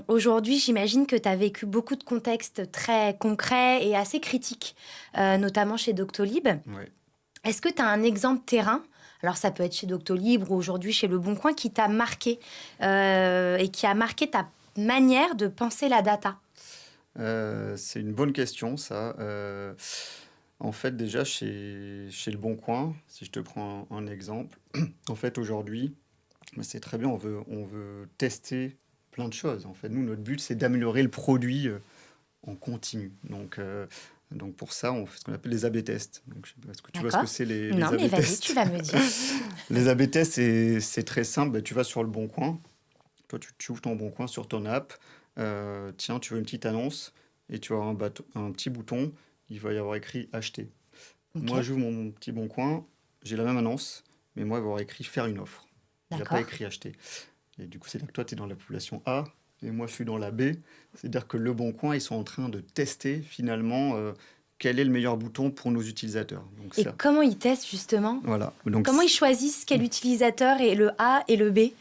Speaker 2: Aujourd'hui, j'imagine que tu as vécu beaucoup de contextes très concrets et assez critiques, notamment chez Doctolib.
Speaker 1: Ouais.
Speaker 2: Est-ce que tu as un exemple terrain? Alors, ça peut être chez Doctolib ou aujourd'hui chez Le Bon Coin qui t'a marqué et qui a marqué ta manière de penser la data?
Speaker 1: C'est une bonne question, ça. En fait, déjà, chez Le Bon Coin, si je te prends un exemple, en fait, aujourd'hui, bah, c'est très bien, on veut tester plein de choses. En fait, nous, notre but, c'est d'améliorer le produit en continu. Donc pour ça, on fait ce qu'on appelle les A/B tests. Donc, je sais pas, est-ce que tu vois ce que
Speaker 2: D'accord.
Speaker 1: c'est les
Speaker 2: Non, mais
Speaker 1: A/B
Speaker 2: vas-y,
Speaker 1: tests?
Speaker 2: tu vas me dire.
Speaker 1: Les A/B tests, c'est très simple. Bah, tu vas sur Le Bon Coin. Toi, tu ouvres ton Bon Coin sur ton app. Tiens, tu veux une petite annonce et tu vas avoir un petit bouton. Il va y avoir écrit acheter.
Speaker 2: Ok.
Speaker 1: Moi, j'ouvre mon petit Bon Coin. J'ai la même annonce, mais moi, il va y avoir écrit faire une offre. Il n'y a pas
Speaker 2: D'accord.
Speaker 1: écrit acheter. Et du coup, c'est-à-dire que toi, tu es dans la population A et moi, je suis dans la B. C'est-à-dire que Le Bon Coin, ils sont en train de tester finalement quel est le meilleur bouton pour nos utilisateurs. Donc,
Speaker 2: Et
Speaker 1: ça,
Speaker 2: comment ils testent justement?
Speaker 1: voilà. Donc,
Speaker 2: Comment ils choisissent quel utilisateur est le A et le B?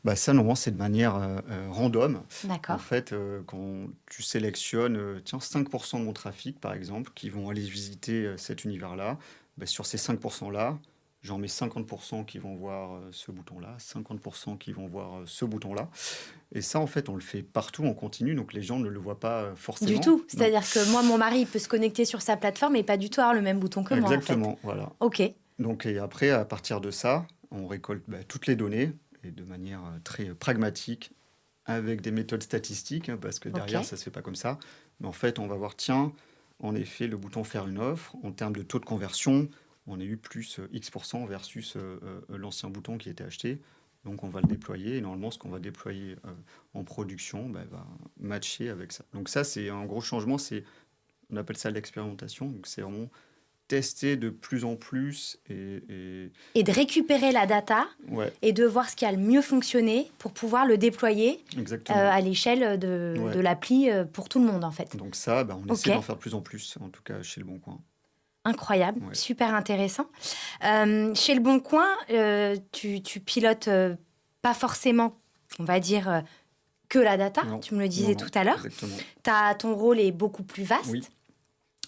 Speaker 1: bah, ça, normalement, c'est de manière random. En
Speaker 2: D'accord.
Speaker 1: fait, quand tu sélectionnes, tiens, 5% de mon trafic, par exemple, qui vont aller visiter cet univers-là, bah, sur ces 5%-là, j'en mets 50% qui vont voir ce bouton-là, 50% qui vont voir ce bouton-là. Et ça, en fait, on le fait partout, on continue, donc les gens ne le voient pas forcément.
Speaker 2: Du tout.
Speaker 1: Non.
Speaker 2: C'est-à-dire que moi, mon mari, il peut se connecter sur sa plateforme et pas du tout avoir le même bouton que moi, en fait.
Speaker 1: Exactement, voilà.
Speaker 2: Ok.
Speaker 1: Donc, et après, à partir de ça, on récolte toutes les données, et de manière très pragmatique, avec des méthodes statistiques, hein, parce que derrière,
Speaker 2: Ok.
Speaker 1: ça ne se fait pas comme ça. Mais en fait, on va voir, tiens, en effet, le bouton faire une offre, en termes de taux de conversion, on a eu plus X% versus l'ancien bouton qui était acheté. Donc, on va le déployer. Et normalement, ce qu'on va déployer en production bah, va matcher avec ça. Donc, ça, c'est un gros changement. On appelle ça l'expérimentation. Donc, c'est vraiment tester de plus en plus
Speaker 2: Et de récupérer la data
Speaker 1: ouais,
Speaker 2: et de voir ce qui a le mieux fonctionné pour pouvoir le déployer
Speaker 1: exactement.
Speaker 2: à l'échelle
Speaker 1: Ouais.
Speaker 2: de l'appli pour tout le monde, en fait.
Speaker 1: Donc ça, bah, on
Speaker 2: Ok.
Speaker 1: essaie d'en faire de plus en plus, en tout cas chez Le Bon Coin.
Speaker 2: Incroyable,
Speaker 1: Ouais.
Speaker 2: super intéressant. Chez Le Bon Coin, tu pilotes pas forcément, on va dire, que la data,
Speaker 1: Non,
Speaker 2: tu me le disais
Speaker 1: non,
Speaker 2: tout à l'heure.
Speaker 1: exactement.
Speaker 2: Ton rôle est beaucoup plus vaste.
Speaker 1: Oui.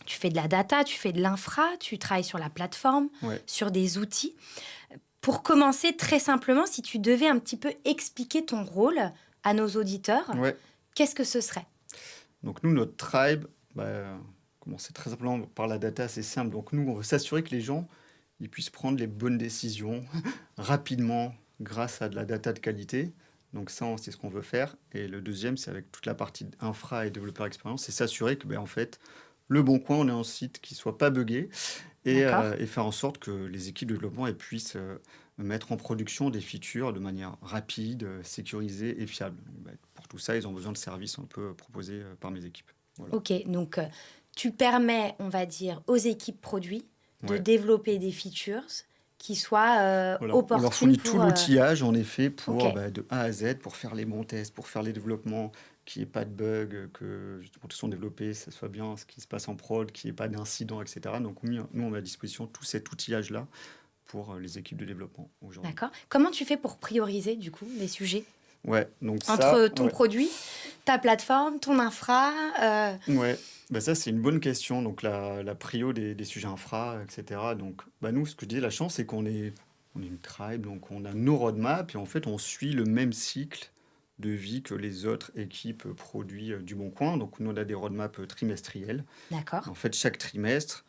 Speaker 2: Tu fais de la data, tu fais de l'infra, tu travailles sur la plateforme,
Speaker 1: Ouais.
Speaker 2: sur des outils. Pour commencer, très simplement, si tu devais un petit peu expliquer ton rôle à nos auditeurs,
Speaker 1: Ouais.
Speaker 2: qu'est-ce que ce serait?
Speaker 1: Donc nous, notre tribe, commencer très simplement par la data, c'est simple. Donc nous, on veut s'assurer que les gens ils puissent prendre les bonnes décisions rapidement grâce à de la data de qualité. Donc ça, c'est ce qu'on veut faire. Et le deuxième, c'est avec toute la partie infra et développeur expérience, c'est s'assurer que, en fait, Le Bon Coin, on ait un site qui soit pas buggé et
Speaker 2: D'accord.
Speaker 1: faire en sorte que les équipes de développement elles puissent mettre en production des features de manière rapide, sécurisée et fiable. Donc, pour tout ça, ils ont besoin de services un peu proposés par mes équipes. Voilà.
Speaker 2: Ok, donc tu permets, on va dire, aux équipes produits de
Speaker 1: Ouais.
Speaker 2: développer des features qui soient
Speaker 1: Voilà. On leur
Speaker 2: opportunes
Speaker 1: fournit tout
Speaker 2: pour...
Speaker 1: l'outillage, en effet, pour
Speaker 2: Ok,
Speaker 1: de A à Z, pour faire les bons tests, pour faire les développements, qu'il n'y ait pas de bugs, que justement tout soit développé, ça soit bien ce qui se passe en prod, qu'il n'y ait pas d'incidents, etc. Donc nous, on met à disposition tout cet outillage-là pour les équipes de développement aujourd'hui.
Speaker 2: d'accord. Comment tu fais pour prioriser, du coup, les sujets
Speaker 1: Ouais, donc
Speaker 2: entre
Speaker 1: ça,
Speaker 2: ton
Speaker 1: ouais.
Speaker 2: produit, ta plateforme, ton infra
Speaker 1: Ouais, ça c'est une bonne question. Donc la prio des sujets infra, etc. Donc nous, ce que je dis, la chance, c'est on est une tribe, donc on a nos roadmaps et en fait on suit le même cycle de vie que les autres équipes produits du Bon Coin. Donc nous on a des roadmaps trimestriels.
Speaker 2: D'accord.
Speaker 1: En fait chaque trimestre,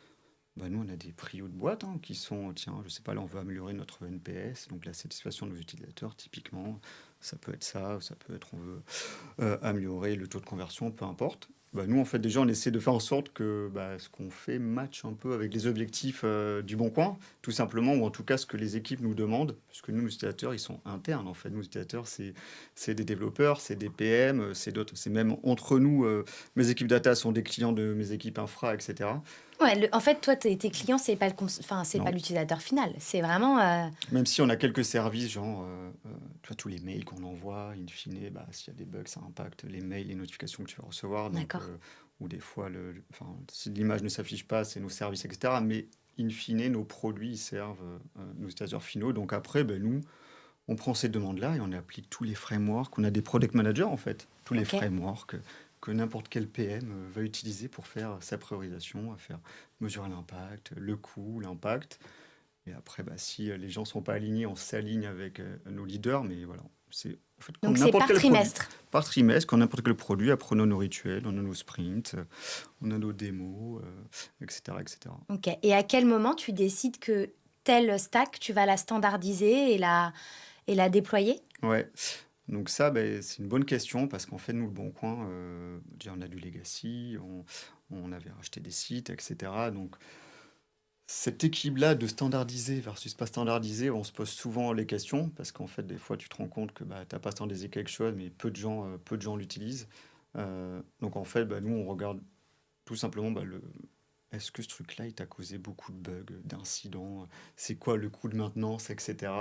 Speaker 1: nous on a des prios de boîte qui sont, tiens, je sais pas, là on veut améliorer notre NPS, donc la satisfaction de nos utilisateurs typiquement. Ça peut être ça, ça peut être on veut améliorer le taux de conversion, peu importe. Nous, en fait, déjà, on essaie de faire en sorte que ce qu'on fait matche un peu avec les objectifs du Bon Coin, tout simplement, ou en tout cas ce que les équipes nous demandent, puisque nous, nos utilisateurs, ils sont internes, en fait. Nos utilisateurs, c'est des développeurs, c'est des PM, c'est d'autres, c'est même entre nous, mes équipes data sont des clients de mes équipes infra, etc.
Speaker 2: Ouais, en fait, toi, tes clients, c'est pas c'est pas
Speaker 1: Non.
Speaker 2: l'utilisateur final. C'est vraiment...
Speaker 1: Même si on a quelques services, genre, tu vois, tous les mails qu'on envoie, in fine, s'il y a des bugs, ça impacte les mails, les notifications que tu vas recevoir. Donc,
Speaker 2: D'accord.
Speaker 1: ou des fois, si l'image ne s'affiche pas, c'est nos services, etc. Mais in fine, nos produits ils servent nos utilisateurs finaux. Donc après, nous, on prend ces demandes-là et on applique tous les frameworks. On a des product managers, en fait, tous les
Speaker 2: Ok.
Speaker 1: frameworks que n'importe quel PM va utiliser pour faire sa priorisation, à faire mesurer l'impact, le coût, l'impact. Et après, si les gens ne sont pas alignés, on s'aligne avec nos leaders. Mais voilà, c'est en fait comme
Speaker 2: Donc, c'est
Speaker 1: n'importe
Speaker 2: par
Speaker 1: quel produit.
Speaker 2: trimestre.
Speaker 1: Par trimestre, comme n'importe quel produit, après on a nos rituels, on a nos sprints, on a nos démos, etc., etc.
Speaker 2: Ok. Et à quel moment tu décides que telle stack, tu vas la standardiser et la déployer?
Speaker 1: Ouais. Donc ça, c'est une bonne question parce qu'en fait, nous, le Bon Coin, déjà, on a du legacy, on avait racheté des sites, etc. Donc, cette équipe-là de standardiser versus pas standardiser, on se pose souvent les questions parce qu'en fait, des fois, tu te rends compte que tu n'as pas standardisé quelque chose, mais peu de gens l'utilisent. Donc, en fait, nous, on regarde tout simplement est-ce que ce truc-là, il t'a causé beaucoup de bugs, d'incidents? C'est quoi le coût de maintenance, etc.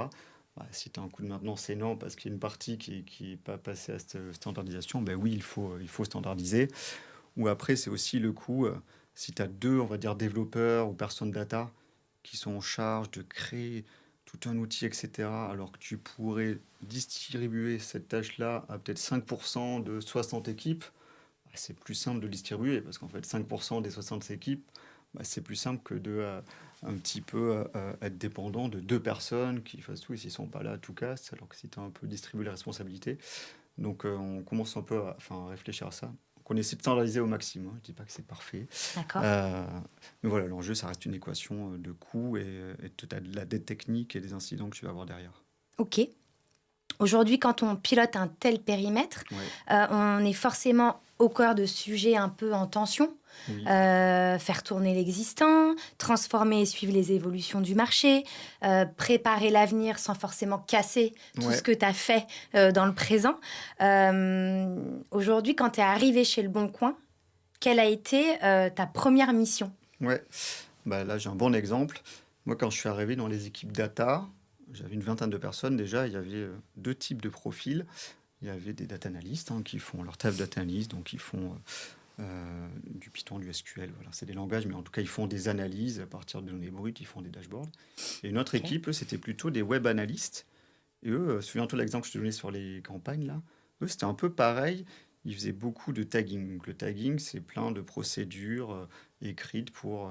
Speaker 1: Si tu as un coût de maintenance énorme parce qu'il y a une partie qui n'est pas passée à cette standardisation, oui, il faut standardiser. Ou après, c'est aussi le coût, si tu as deux, on va dire, développeurs ou personnes data qui sont en charge de créer tout un outil, etc., alors que tu pourrais distribuer cette tâche-là à peut-être 5% de 60 équipes, c'est plus simple de le distribuer parce qu'en fait, 5% des 60 équipes, c'est plus simple que de un petit peu être dépendant de deux personnes qui fassent tout et s'ils ne sont pas là, tout casse, alors que si tu as un peu distribué les responsabilités. Donc, on commence un peu à réfléchir à ça. Donc, on essaie de standardiser au maximum. Je ne dis pas que c'est parfait.
Speaker 2: D'accord.
Speaker 1: Mais voilà, l'enjeu, ça reste une équation de coûts et de la dette technique et des incidents que tu vas avoir derrière.
Speaker 2: Ok. Aujourd'hui, quand on pilote un tel périmètre,
Speaker 1: Ouais.
Speaker 2: on est forcément au cœur de sujets un peu en tension.
Speaker 1: Oui.
Speaker 2: Faire tourner l'existant, transformer et suivre les évolutions du marché, préparer l'avenir sans forcément casser tout
Speaker 1: Ouais.
Speaker 2: ce que tu as fait dans le présent. Aujourd'hui, quand tu es arrivé chez Le Bon Coin, quelle a été ta première mission?
Speaker 1: Ouais. Là, j'ai un bon exemple. Moi, quand je suis arrivé dans les équipes data, j'avais une vingtaine de personnes déjà. Il y avait deux types de profils. Il y avait des data analystes qui font leur taf data analyst, donc ils font du Python, du SQL. Voilà, c'est des langages, mais en tout cas, ils font des analyses à partir de données brutes, ils font des dashboards. Et une autre
Speaker 2: Ok.
Speaker 1: équipe, eux, c'était plutôt des web analystes. Et eux, souviens-toi de l'exemple que je te donnais sur les campagnes, là. Eux, c'était un peu pareil. Ils faisaient beaucoup de tagging. Donc, le tagging, c'est plein de procédures écrites pour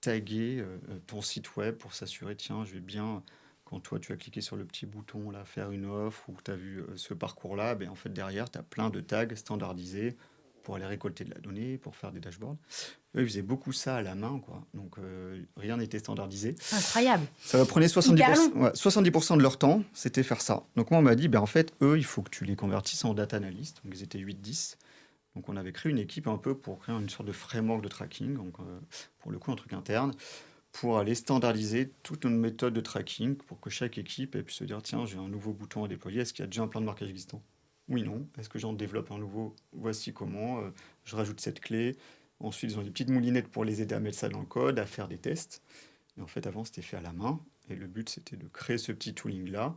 Speaker 1: taguer ton site web pour s'assurer, tiens, je vais bien, quand toi tu as cliqué sur le petit bouton là, faire une offre ou que tu as vu ce parcours-là, en fait derrière, tu as plein de tags standardisés pour aller récolter de la donnée, pour faire des dashboards. Eux, ils faisaient beaucoup ça à la main, quoi. Donc rien n'était standardisé.
Speaker 2: Incroyable.
Speaker 1: Ça leur prenait
Speaker 2: Hyper
Speaker 1: 70%,
Speaker 2: long.
Speaker 1: ouais, 70% de leur temps, c'était faire ça. Donc moi, on m'a dit, en fait, eux, il faut que tu les convertisses en data analyst. Donc ils étaient 8-10. Donc on avait créé une équipe un peu pour créer une sorte de framework de tracking, donc pour le coup un truc interne, pour aller standardiser toute une méthode de tracking pour que chaque équipe ait pu se dire, tiens, j'ai un nouveau bouton à déployer, est-ce qu'il y a déjà un plan de marquage existant? Oui, non. Est-ce que j'en développe un nouveau? Voici comment. Je rajoute cette clé. Ensuite, ils ont des petites moulinettes pour les aider à mettre ça dans le code, à faire des tests. Et en fait, avant, c'était fait à la main. Et le but, c'était de créer ce petit tooling-là.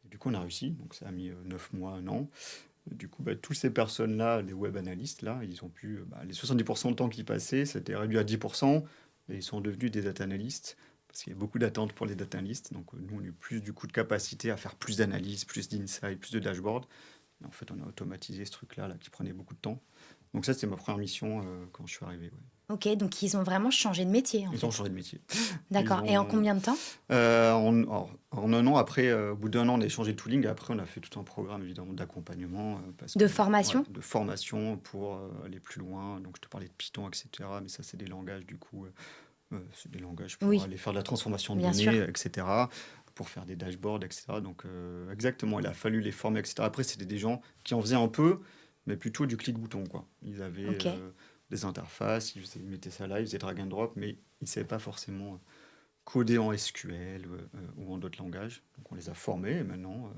Speaker 1: Et du coup, on a réussi. Donc, ça a mis 9 mois, un an. Du coup, toutes ces personnes-là, les web analystes, là, ils ont pu, les 70% de temps qui passaient, c'était réduit à 10%. Et ils sont devenus des data analysts. Parce qu'il y a beaucoup d'attentes pour les data analysts. Donc, nous, on a eu plus du coup de capacité à faire plus d'analyses, plus d'insights, plus de dashboards. Et en fait, on a automatisé ce truc-là là, qui prenait beaucoup de temps. Donc ça, c'était ma première mission quand je suis arrivé. Ouais.
Speaker 2: Ok, donc ils ont vraiment changé de métier en
Speaker 1: Ils
Speaker 2: fait.
Speaker 1: ont changé de métier.
Speaker 2: D'accord. Et en combien de temps?
Speaker 1: En un an, après, au bout d'un an, on a changé de tooling. Et après, on a fait tout un programme évidemment d'accompagnement.
Speaker 2: De formation?
Speaker 1: De formation pour aller plus loin. Donc je te parlais de Python, etc. Mais ça, c'est des langages du coup. C'est des langages pour aller faire de la transformation de
Speaker 2: bien
Speaker 1: données,
Speaker 2: sûr.
Speaker 1: etc. Pour faire des dashboards, etc. Donc exactement, il a fallu les former, etc. Après, c'était des gens qui en faisaient un peu, mais plutôt du clic-bouton, quoi. Ils avaient des interfaces, ils mettaient ça là, ils faisaient drag and drop, mais ils ne savaient pas forcément coder en SQL ou en d'autres langages. Donc on les a formés et maintenant...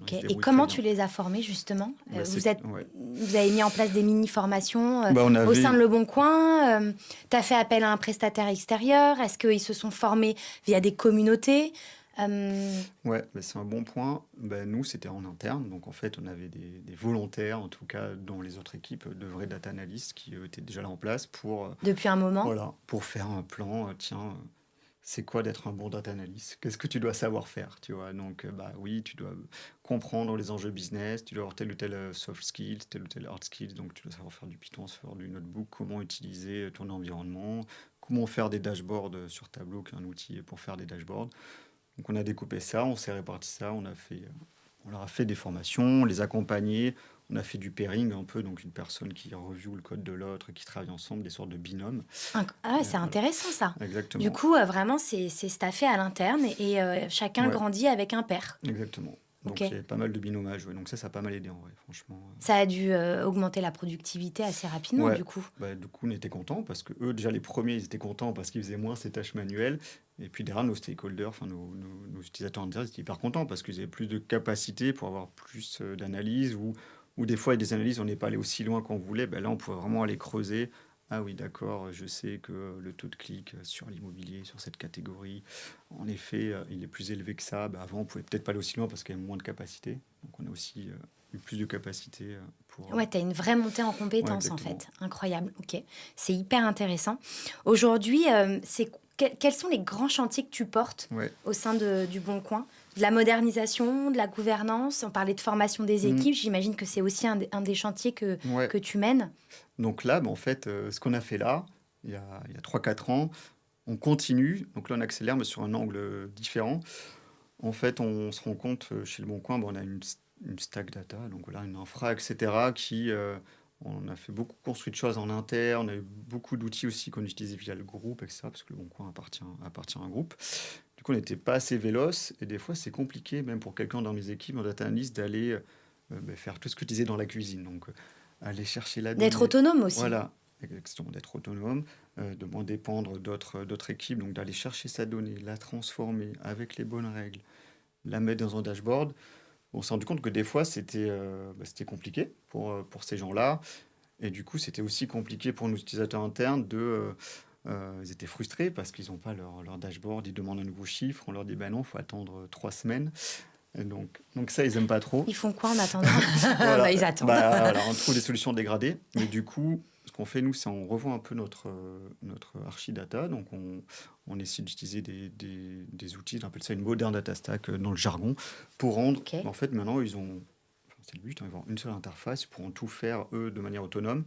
Speaker 2: Okay. Et comment tu les as formés justement? Vous avez mis en place des mini-formations au sein de Le Bon Coin. Tu as fait appel à un prestataire extérieur. Est-ce qu'ils se sont formés via des communautés?
Speaker 1: Ouais, c'est un bon point. Nous, c'était en interne. Donc, en fait, on avait des volontaires, en tout cas, dans les autres équipes de vrais data analysts qui étaient déjà là en place pour...
Speaker 2: Depuis un moment.
Speaker 1: Voilà, pour faire un plan. Tiens, c'est quoi d'être un bon data analyst? Qu'est-ce que tu dois savoir faire, tu vois? Donc, oui, tu dois comprendre les enjeux business, tu dois avoir tel ou tel soft skills, tel ou tel hard skills. Donc, tu dois savoir faire du Python, faire du notebook, comment utiliser ton environnement, comment faire des dashboards sur Tableau, qui est un outil pour faire des dashboards. Donc on a découpé ça, on s'est réparti ça, on leur a fait des formations, on les a accompagnés, on a fait du pairing un peu, donc une personne qui review le code de l'autre, qui travaille ensemble, des sortes de binômes.
Speaker 2: C'est intéressant ça.
Speaker 1: Exactement.
Speaker 2: Du coup, vraiment, c'est staffé à l'interne et chacun grandit avec un pair.
Speaker 1: Exactement. Donc il y a pas mal de binommage, donc ça a pas mal aidé en vrai, franchement.
Speaker 2: Ça a dû augmenter la productivité assez rapidement du coup.
Speaker 1: Du coup, on était contents parce que eux, déjà les premiers, ils étaient contents parce qu'ils faisaient moins ces tâches manuelles. Et puis derrière, nos stakeholders, enfin nos utilisateurs internes, ils étaient hyper contents parce qu'ils avaient plus de capacité pour avoir plus d'analyse ou des fois, avec des analyses, on n'est pas allé aussi loin qu'on voulait. Là, on pouvait vraiment aller creuser. Ah oui, d'accord, je sais que le taux de clic sur l'immobilier, sur cette catégorie, en effet, il est plus élevé que ça. Avant, on pouvait peut-être pas aller aussi loin parce qu'il y avait moins de capacité. Donc, on a aussi eu plus de capacité pour...
Speaker 2: Ouais, tu as une vraie montée en compétences en fait. Incroyable, ok. C'est hyper intéressant. Aujourd'hui, quels sont les grands chantiers que tu portes au sein du Bon Coin? De la modernisation, de la gouvernance, on parlait de formation des équipes, j'imagine que c'est aussi un des chantiers que tu mènes.
Speaker 1: Donc là, en fait, ce qu'on a fait là, il y a 3-4 ans, on continue. Donc là, on accélère, mais sur un angle différent. En fait, on se rend compte, chez Le Bon Coin, on a une stack data, donc voilà, une infra, etc., on a fait beaucoup construit de choses en interne, on a eu beaucoup d'outils aussi qu'on utilisait via le groupe, etc., parce que Le Bon Coin appartient à un groupe. Du coup, on n'était pas assez véloce, et des fois, c'est compliqué, même pour quelqu'un dans mes équipes, en data analyst, d'aller faire tout ce que tu disais dans la cuisine. Donc, aller chercher la donnée.
Speaker 2: D'être autonome aussi.
Speaker 1: Voilà, exactement, d'être autonome, de moins dépendre d'autres équipes, donc d'aller chercher sa donnée, la transformer avec les bonnes règles, la mettre dans un dashboard. On s'est rendu compte que des fois, c'était compliqué pour ces gens-là. Et du coup, c'était aussi compliqué pour nos utilisateurs internes ils étaient frustrés parce qu'ils n'ont pas leur dashboard, ils demandent un nouveau chiffre, on leur dit non, il faut attendre 3 semaines. Et donc ça, ils n'aiment pas trop.
Speaker 2: Ils font quoi en attendant? Ils attendent.
Speaker 1: On trouve des solutions dégradées. Mais du coup, ce qu'on fait, nous, c'est on revoit un peu notre archidata. Donc, on essaie d'utiliser des outils, on appelle ça une modern data stack dans le jargon, pour rendre... En fait, maintenant, c'est le but, ils vont avoir une seule interface, ils pourront tout faire, eux, de manière autonome.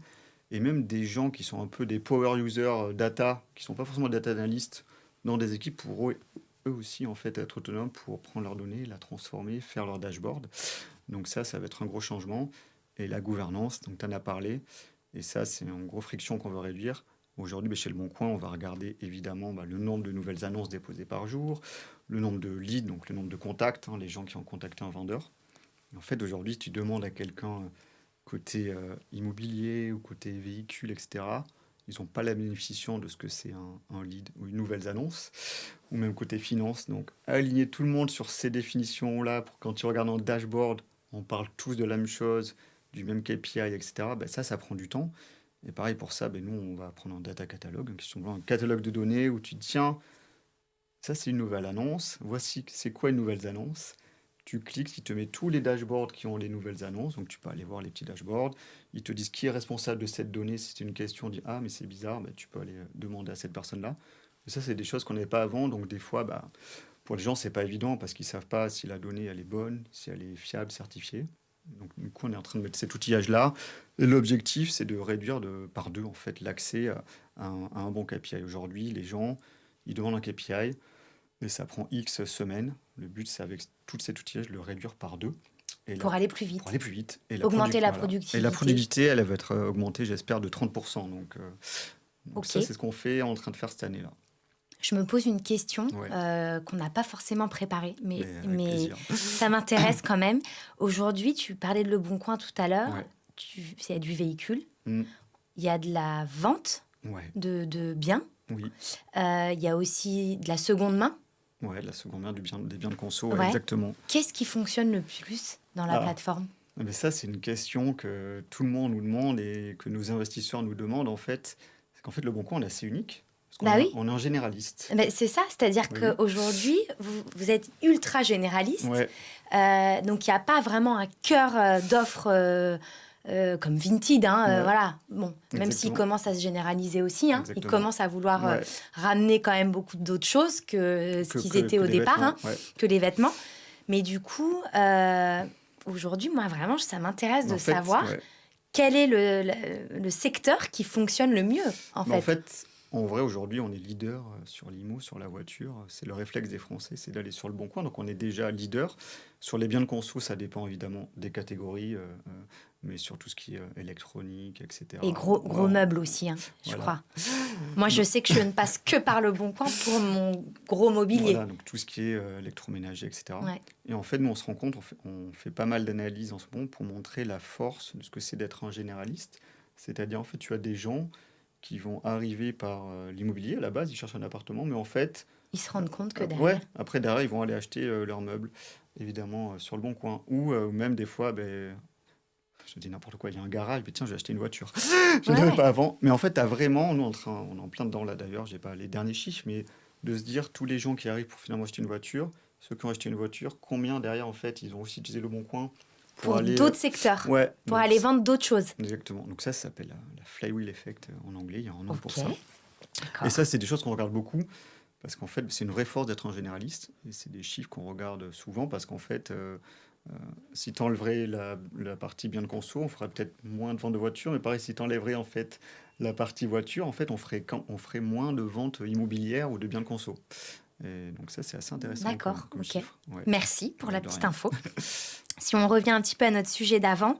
Speaker 1: Et même des gens qui sont un peu des power users data, qui ne sont pas forcément data analystes, dans des équipes, pour eux aussi, en fait, être autonomes pour prendre leurs données, la transformer, faire leur dashboard. Donc ça va être un gros changement. Et la gouvernance, donc tu en as parlé. Et ça, c'est une grosse friction qu'on veut réduire. Aujourd'hui, chez Le Bon Coin, on va regarder évidemment le nombre de nouvelles annonces déposées par jour, le nombre de leads, donc le nombre de contacts, les gens qui ont contacté un vendeur. En fait, aujourd'hui, tu demandes à quelqu'un côté immobilier ou côté véhicule, etc., ils n'ont pas la bénéfication de ce que c'est un lead ou une nouvelle annonce, ou même côté finance. Donc, aligner tout le monde sur ces définitions-là, pour quand tu regardes en dashboard, on parle tous de la même chose, du même KPI, etc. Ben ça prend du temps. Et pareil pour ça, ben nous, on va prendre un data catalogue, un catalogue de données où tu te tiens, ça c'est une nouvelle annonce, voici c'est quoi une nouvelle annonce. Tu cliques, il te met tous les dashboards qui ont les nouvelles annonces, donc tu peux aller voir les petits dashboards. Ils te disent qui est responsable de cette donnée. Si c'est une question, on dit ah mais c'est bizarre, ben, tu peux aller demander à cette personne-là. Et ça c'est des choses qu'on n'avait pas avant, donc des fois pour les gens c'est pas évident parce qu'ils savent pas si la donnée elle est bonne, si elle est fiable, certifiée. Donc du coup on est en train de mettre cet outillage-là. Et l'objectif c'est de réduire par deux en fait l'accès à un bon KPI. Aujourd'hui les gens ils demandent un KPI. Et ça prend X semaines. Le but, c'est avec tout cet outillage, de le réduire par deux. Et
Speaker 2: Pour aller plus
Speaker 1: pour
Speaker 2: vite.
Speaker 1: aller plus vite. Et
Speaker 2: Augmenter la
Speaker 1: voilà.
Speaker 2: productivité.
Speaker 1: Et la productivité, elle va être augmentée, j'espère, de 30%. Donc
Speaker 2: Ok.
Speaker 1: ça, c'est ce qu'on fait en train de faire cette année-là.
Speaker 2: Je me pose une question
Speaker 1: Ouais.
Speaker 2: qu'on n'a pas forcément préparée, mais
Speaker 1: avec plaisir.
Speaker 2: ça m'intéresse quand même. Aujourd'hui, tu parlais de Le Bon Coin tout à l'heure.
Speaker 1: Ouais.
Speaker 2: Il y a du véhicule,
Speaker 1: Mm.
Speaker 2: il y a de la vente
Speaker 1: Ouais.
Speaker 2: de biens,
Speaker 1: Oui.
Speaker 2: il y a aussi de la seconde main.
Speaker 1: Ouais, la seconde main des biens de conso,
Speaker 2: Ouais.
Speaker 1: exactement.
Speaker 2: Qu'est-ce qui fonctionne le plus dans la plateforme?
Speaker 1: Mais ça, c'est une question que tout le monde nous demande et que nos investisseurs nous demandent, en fait. C'est qu'en fait, Le Bon Coin, on est assez unique. Parce qu'on
Speaker 2: Oui.
Speaker 1: on est un généraliste.
Speaker 2: Ben, c'est ça, c'est-à-dire
Speaker 1: Oui.
Speaker 2: qu'aujourd'hui, vous êtes ultra généraliste.
Speaker 1: Ouais.
Speaker 2: Donc, il n'y a pas vraiment un cœur d'offres comme Vinted.
Speaker 1: Ouais.
Speaker 2: Voilà. Bon, même
Speaker 1: Exactement.
Speaker 2: s'il commence à se généraliser aussi, il
Speaker 1: Exactement.
Speaker 2: commence à vouloir
Speaker 1: Ouais.
Speaker 2: ramener quand même beaucoup d'autres choses que ce qu'ils étaient au
Speaker 1: les
Speaker 2: départ,
Speaker 1: vêtements, ouais.
Speaker 2: que les vêtements. Mais du coup, aujourd'hui, moi, vraiment, ça m'intéresse de savoir
Speaker 1: ouais.
Speaker 2: quel est le secteur qui fonctionne le mieux, en
Speaker 1: Mais
Speaker 2: fait.
Speaker 1: en vrai, aujourd'hui, on est leader sur l'IMO, sur la voiture. C'est le réflexe des Français, c'est d'aller sur le bon coin. Donc, on est déjà leader. Sur les biens de conso, ça dépend évidemment des catégories, mais sur tout ce qui est électronique, etc.
Speaker 2: Et gros meubles aussi, je crois. Moi, je sais que je ne passe que par Le Bon Coin pour mon gros mobilier.
Speaker 1: Voilà, donc tout ce qui est électroménager, etc.
Speaker 2: Ouais.
Speaker 1: Et en fait, nous, on se rend compte, on fait pas mal d'analyses en ce moment pour montrer la force de ce que c'est d'être un généraliste. C'est-à-dire, en fait, tu as des gens qui vont arriver par l'immobilier à la base, ils cherchent un appartement, mais en fait...
Speaker 2: Ils se rendent compte que derrière...
Speaker 1: Ouais, après, derrière, ils vont aller acheter leurs meubles, évidemment, sur le bon coin. Ou même des fois, je dis n'importe quoi, il y a un garage, mais tiens, je vais acheter une voiture. Je ne l'avais pas avant. Mais en fait, tu as vraiment, nous, on est en plein dedans là d'ailleurs, j'ai pas les derniers chiffres, mais de se dire, tous les gens qui arrivent pour finalement acheter une voiture, ceux qui ont acheté une voiture, combien derrière, en fait, ils ont aussi utilisé le bon coin
Speaker 2: pour
Speaker 1: aller,
Speaker 2: d'autres secteurs,
Speaker 1: ouais,
Speaker 2: pour
Speaker 1: donc,
Speaker 2: aller vendre d'autres choses.
Speaker 1: Exactement. Donc ça s'appelle la flywheel effect en anglais, il y a un nom pour ça.
Speaker 2: D'accord.
Speaker 1: Et ça, c'est des choses qu'on regarde beaucoup, parce qu'en fait, c'est une vraie force d'être un généraliste, et c'est des chiffres qu'on regarde souvent, parce qu'en fait, si tu enlèverais la partie bien de conso, on ferait peut-être moins de ventes de voitures, mais pareil, si tu enlèverais en fait la partie voiture, en fait, on ferait moins de ventes immobilières ou de biens de conso. Et donc ça, c'est assez intéressant.
Speaker 2: D'accord,
Speaker 1: comme
Speaker 2: ok.
Speaker 1: chiffre. Ouais.
Speaker 2: Merci pour la petite
Speaker 1: rien.
Speaker 2: info. Si on revient un petit peu à notre sujet d'avant,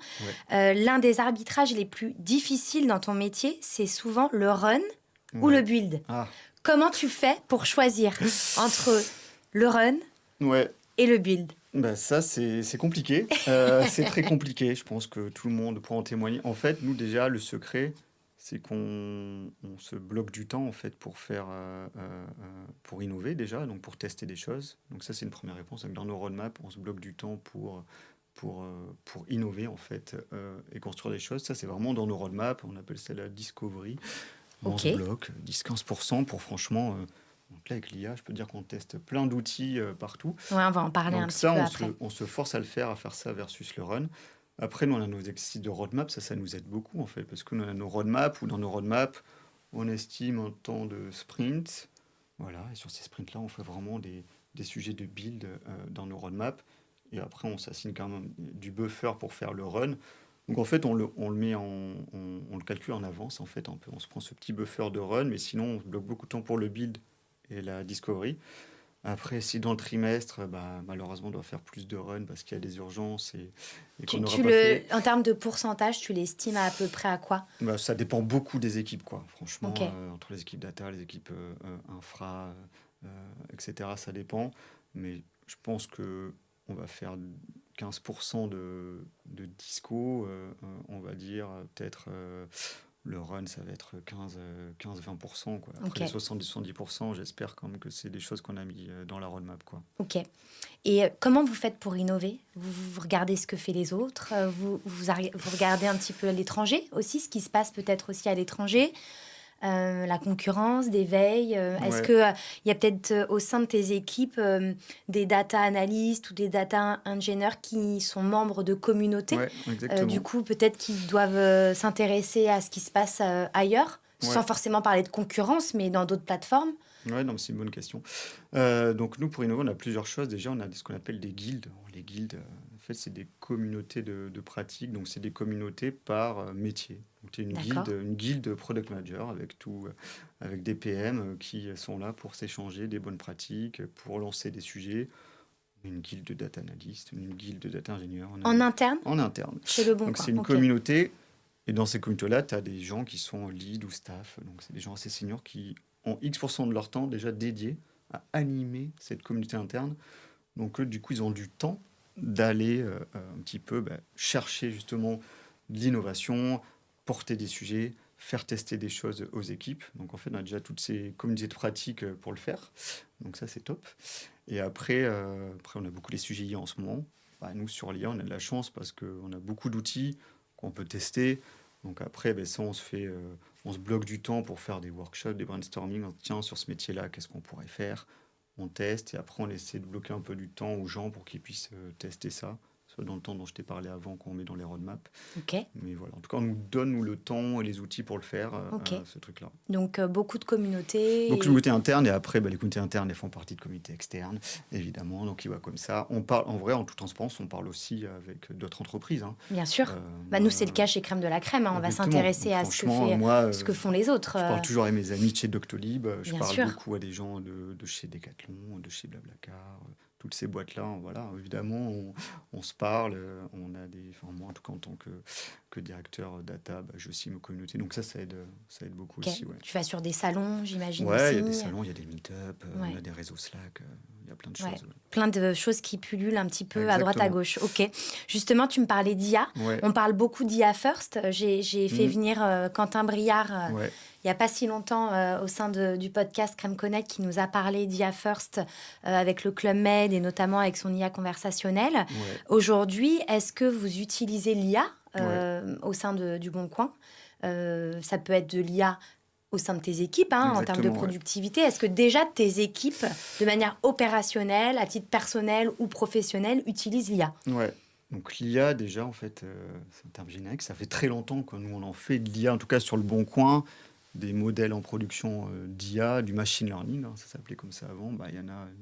Speaker 2: l'un des arbitrages les plus difficiles dans ton métier, c'est souvent le run ou le build.
Speaker 1: Ah.
Speaker 2: Comment tu fais pour choisir entre le run et le build?
Speaker 1: Ça, c'est compliqué. C'est très compliqué. Je pense que tout le monde pourra en témoigner. En fait, nous, déjà, le secret, c'est qu'on se bloque du temps en fait pour innover déjà, donc pour tester des choses. Donc ça, c'est une première réponse. Donc, dans nos roadmaps, on se bloque du temps pour innover en fait et construire des choses. Ça, c'est vraiment dans nos roadmaps. On appelle ça la discovery. On se bloque 10-15% pour franchement... donc là, avec l'IA, je peux dire qu'on teste plein d'outils partout.
Speaker 2: Ouais, on va en parler un petit peu après.
Speaker 1: On se force à faire ça versus le run. Après, nous, on a nos exercices de roadmap. Ça nous aide beaucoup, en fait, parce que nous, on a nos roadmaps, ou dans nos roadmaps, on estime un temps de sprint. Voilà, et sur ces sprints-là, on fait vraiment des sujets de build dans nos roadmaps. Et après, on s'assigne quand même du buffer pour faire le run. Donc, en fait, on le calcule en avance, en fait, un peu. On se prend ce petit buffer de run, mais sinon, on bloque beaucoup de temps pour le build et la discovery. Après, si dans le trimestre, malheureusement, on doit faire plus de run parce qu'il y a des urgences et qu'on n'aura pas fait.
Speaker 2: En termes de pourcentage, tu l'estimes à peu près à quoi?
Speaker 1: Ça dépend beaucoup des équipes, quoi. Franchement,
Speaker 2: Okay.
Speaker 1: Entre les équipes data, les équipes infra, etc., ça dépend. Mais je pense qu'on va faire 15% de disco, on va dire peut-être Le run, ça va être 15-20%, quoi. Après
Speaker 2: Ok.
Speaker 1: les 70%, j'espère quand même que c'est des choses qu'on a mis dans la roadmap, quoi.
Speaker 2: Ok. Et comment vous faites pour innover? Vous regardez ce que fait les autres, vous regardez un petit peu à l'étranger aussi, ce qui se passe peut-être aussi à l'étranger, la concurrence, des veilles. Est-ce
Speaker 1: Ouais,
Speaker 2: que il y a peut-être au sein de tes équipes des data analystes ou des data ingénieurs qui sont membres de communautés?
Speaker 1: ouais,
Speaker 2: Du
Speaker 1: exactement.
Speaker 2: coup, peut-être qu'ils doivent s'intéresser à ce qui se passe ailleurs, sans
Speaker 1: Ouais.
Speaker 2: forcément parler de concurrence, mais dans d'autres plateformes.
Speaker 1: Ouais, non, mais c'est une bonne question. Donc nous, pour innover, on a plusieurs choses. Déjà, on a ce qu'on appelle des guildes. Les guildes, en fait, c'est des communautés de pratiques. Donc, c'est des communautés par métier. Donc, tu as
Speaker 2: D'accord.
Speaker 1: une guilde product manager avec avec des PM qui sont là pour s'échanger des bonnes pratiques, pour lancer des sujets. Une guilde de data analyst, une guilde de data ingénieur.
Speaker 2: En interne,
Speaker 1: En interne.
Speaker 2: chez Le Bon
Speaker 1: Donc,
Speaker 2: Coin.
Speaker 1: c'est une
Speaker 2: Ok.
Speaker 1: communauté. Et dans ces communautés-là, tu as des gens qui sont lead ou staff. Donc, c'est des gens assez seniors qui ont X% de leur temps déjà dédié à animer cette communauté interne. Donc, eux, du coup, ils ont du temps d'aller un petit peu chercher justement de l'innovation, porter des sujets, faire tester des choses aux équipes. Donc, en fait, on a déjà toutes ces communautés de pratique pour le faire. Donc, ça, c'est top. Et après, on a beaucoup les sujets IA en ce moment. Nous, sur l'IA, on a de la chance parce qu'on a beaucoup d'outils qu'on peut tester. Donc après, ça, on se bloque du temps pour faire des workshops, des brainstorming. On se dit, tiens, sur ce métier-là, qu'est-ce qu'on pourrait faire? On teste et après, on essaie de bloquer un peu du temps aux gens pour qu'ils puissent tester ça. Soit dans le temps dont je t'ai parlé avant, qu'on met dans les roadmaps.
Speaker 2: Ok.
Speaker 1: Mais voilà, en tout cas, on nous donne le temps et les outils pour le faire,
Speaker 2: Ok.
Speaker 1: ce truc-là.
Speaker 2: Donc, beaucoup de communautés.
Speaker 1: Donc, les communautés internes, et après, les communautés internes, elles font partie de comités externes, évidemment. Donc, ils voient comme ça. On parle, en vrai, en toute transparence, on parle aussi avec d'autres entreprises. Hein.
Speaker 2: Bien sûr. Nous,
Speaker 1: Moi,
Speaker 2: c'est le cas chez Crème de la Crème. On va
Speaker 1: exactement.
Speaker 2: s'intéresser
Speaker 1: Donc,
Speaker 2: à ce que,
Speaker 1: franchement, moi,
Speaker 2: ce que font les autres.
Speaker 1: je parle toujours à mes amis de chez Doctolib, je
Speaker 2: Bien
Speaker 1: parle
Speaker 2: sûr.
Speaker 1: beaucoup à des gens de chez Decathlon, de chez Blablacar, toutes ces boîtes-là. Voilà, évidemment, on se parle. On a moi, en tout cas, en tant que directeur data, j'ai aussi mes communautés. Donc, ça aide beaucoup
Speaker 2: Ok.
Speaker 1: aussi. Ouais.
Speaker 2: Tu vas sur des salons, j'imagine
Speaker 1: Ouais, il y a des
Speaker 2: aussi.
Speaker 1: salons, il y a des meet-up,
Speaker 2: Ouais.
Speaker 1: on a des réseaux Slack, il y a plein de
Speaker 2: Ouais.
Speaker 1: choses.
Speaker 2: Plein de choses qui pullulent un petit peu à droite, à
Speaker 1: Exactement.
Speaker 2: gauche. Ok. Justement, tu me parlais d'IA.
Speaker 1: Ouais,
Speaker 2: On parle beaucoup d'IA First. J'ai fait venir Quentin Briard
Speaker 1: ouais,
Speaker 2: il n'y a pas si longtemps au sein du podcast Crème Connect qui nous a parlé d'IA First avec le Club Med et notamment avec son IA conversationnelle.
Speaker 1: ouais,
Speaker 2: Aujourd'hui, est-ce que vous utilisez l'IA
Speaker 1: ouais.
Speaker 2: au sein du Bon Coin? Ça peut être de l'IA au sein de tes équipes, en termes de
Speaker 1: Exactement, ouais.
Speaker 2: productivité. Est-ce que déjà tes équipes, de manière opérationnelle, à titre personnel ou professionnel, utilisent l'IA?
Speaker 1: Ouais. Donc l'IA, déjà, en fait, c'est un terme générique. Ça fait très longtemps que nous, on en fait de l'IA, en tout cas sur le Bon Coin, des modèles en production d'IA, du machine learning, hein, ça s'appelait comme ça avant. Il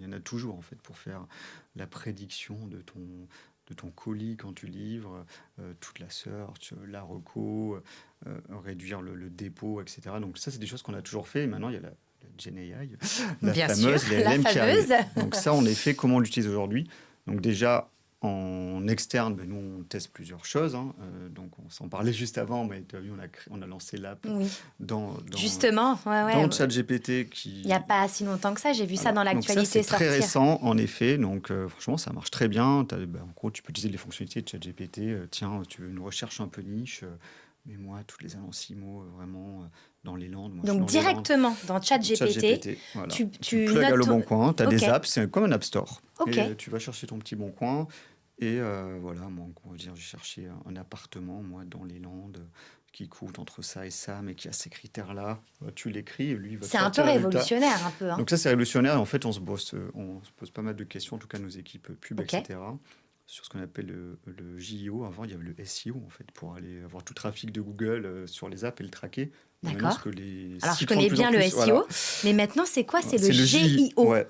Speaker 1: y en a toujours, en fait, pour faire la prédiction de ton colis quand tu livres, toute la search, la reco, réduire le dépôt, etc. Donc ça, c'est des choses qu'on a toujours fait. Et maintenant, il y a la Gen AI, la
Speaker 2: Bien
Speaker 1: fameuse,
Speaker 2: sûr,
Speaker 1: les
Speaker 2: la
Speaker 1: LLM qui arrivent.
Speaker 2: fameuse.
Speaker 1: Donc ça, en effet, comment on l'utilise aujourd'hui? Donc déjà, en externe, nous, on teste plusieurs choses. Hein. Donc on s'en parlait juste avant, mais tu as vu, on a lancé l'app
Speaker 2: Oui,
Speaker 1: dans
Speaker 2: justement.
Speaker 1: dans ChatGPT qui...
Speaker 2: Il n'y a pas si longtemps que ça. J'ai vu ça
Speaker 1: Voilà.
Speaker 2: dans
Speaker 1: Donc ça,
Speaker 2: l'actualité
Speaker 1: c'est très
Speaker 2: sortir.
Speaker 1: récent, en effet. Donc, franchement, ça marche très bien. En gros, tu peux utiliser les fonctionnalités de ChatGPT. Tiens, tu veux une recherche un peu niche, mets-moi toutes les annonces IMO vraiment dans les Landes. Moi, je suis
Speaker 2: Donc
Speaker 1: dans les Landes.
Speaker 2: directement dans ChatGPT,
Speaker 1: Voilà.
Speaker 2: tu
Speaker 1: Plug à
Speaker 2: notes
Speaker 1: Le Bon Coin. Tu as
Speaker 2: Ok.
Speaker 1: des apps, c'est comme un App Store.
Speaker 2: Ok.
Speaker 1: Et tu vas chercher ton petit Bon Coin. Et voilà, moi, on va dire, j'ai cherché un appartement, moi, dans les Landes, qui coûte entre ça et ça, mais qui a ces critères-là. Tu l'écris et lui, il va te
Speaker 2: C'est un peu
Speaker 1: sortir le résultat.
Speaker 2: révolutionnaire, un peu.
Speaker 1: Donc ça, c'est révolutionnaire. En fait, on se pose pas mal de questions, en tout cas nos équipes pub,
Speaker 2: Ok.
Speaker 1: etc., sur ce qu'on appelle le JIO. Avant, il y avait le SEO, en fait, pour aller avoir tout trafic de Google sur les apps et le traquer. Mais maintenant,
Speaker 2: D'accord.
Speaker 1: ce que les
Speaker 2: Alors, je
Speaker 1: sites font de
Speaker 2: connais
Speaker 1: plus en
Speaker 2: bien le
Speaker 1: plus,
Speaker 2: SEO,
Speaker 1: voilà.
Speaker 2: mais maintenant, c'est quoi? C'est le
Speaker 1: GIO.
Speaker 2: GIO.
Speaker 1: Ouais.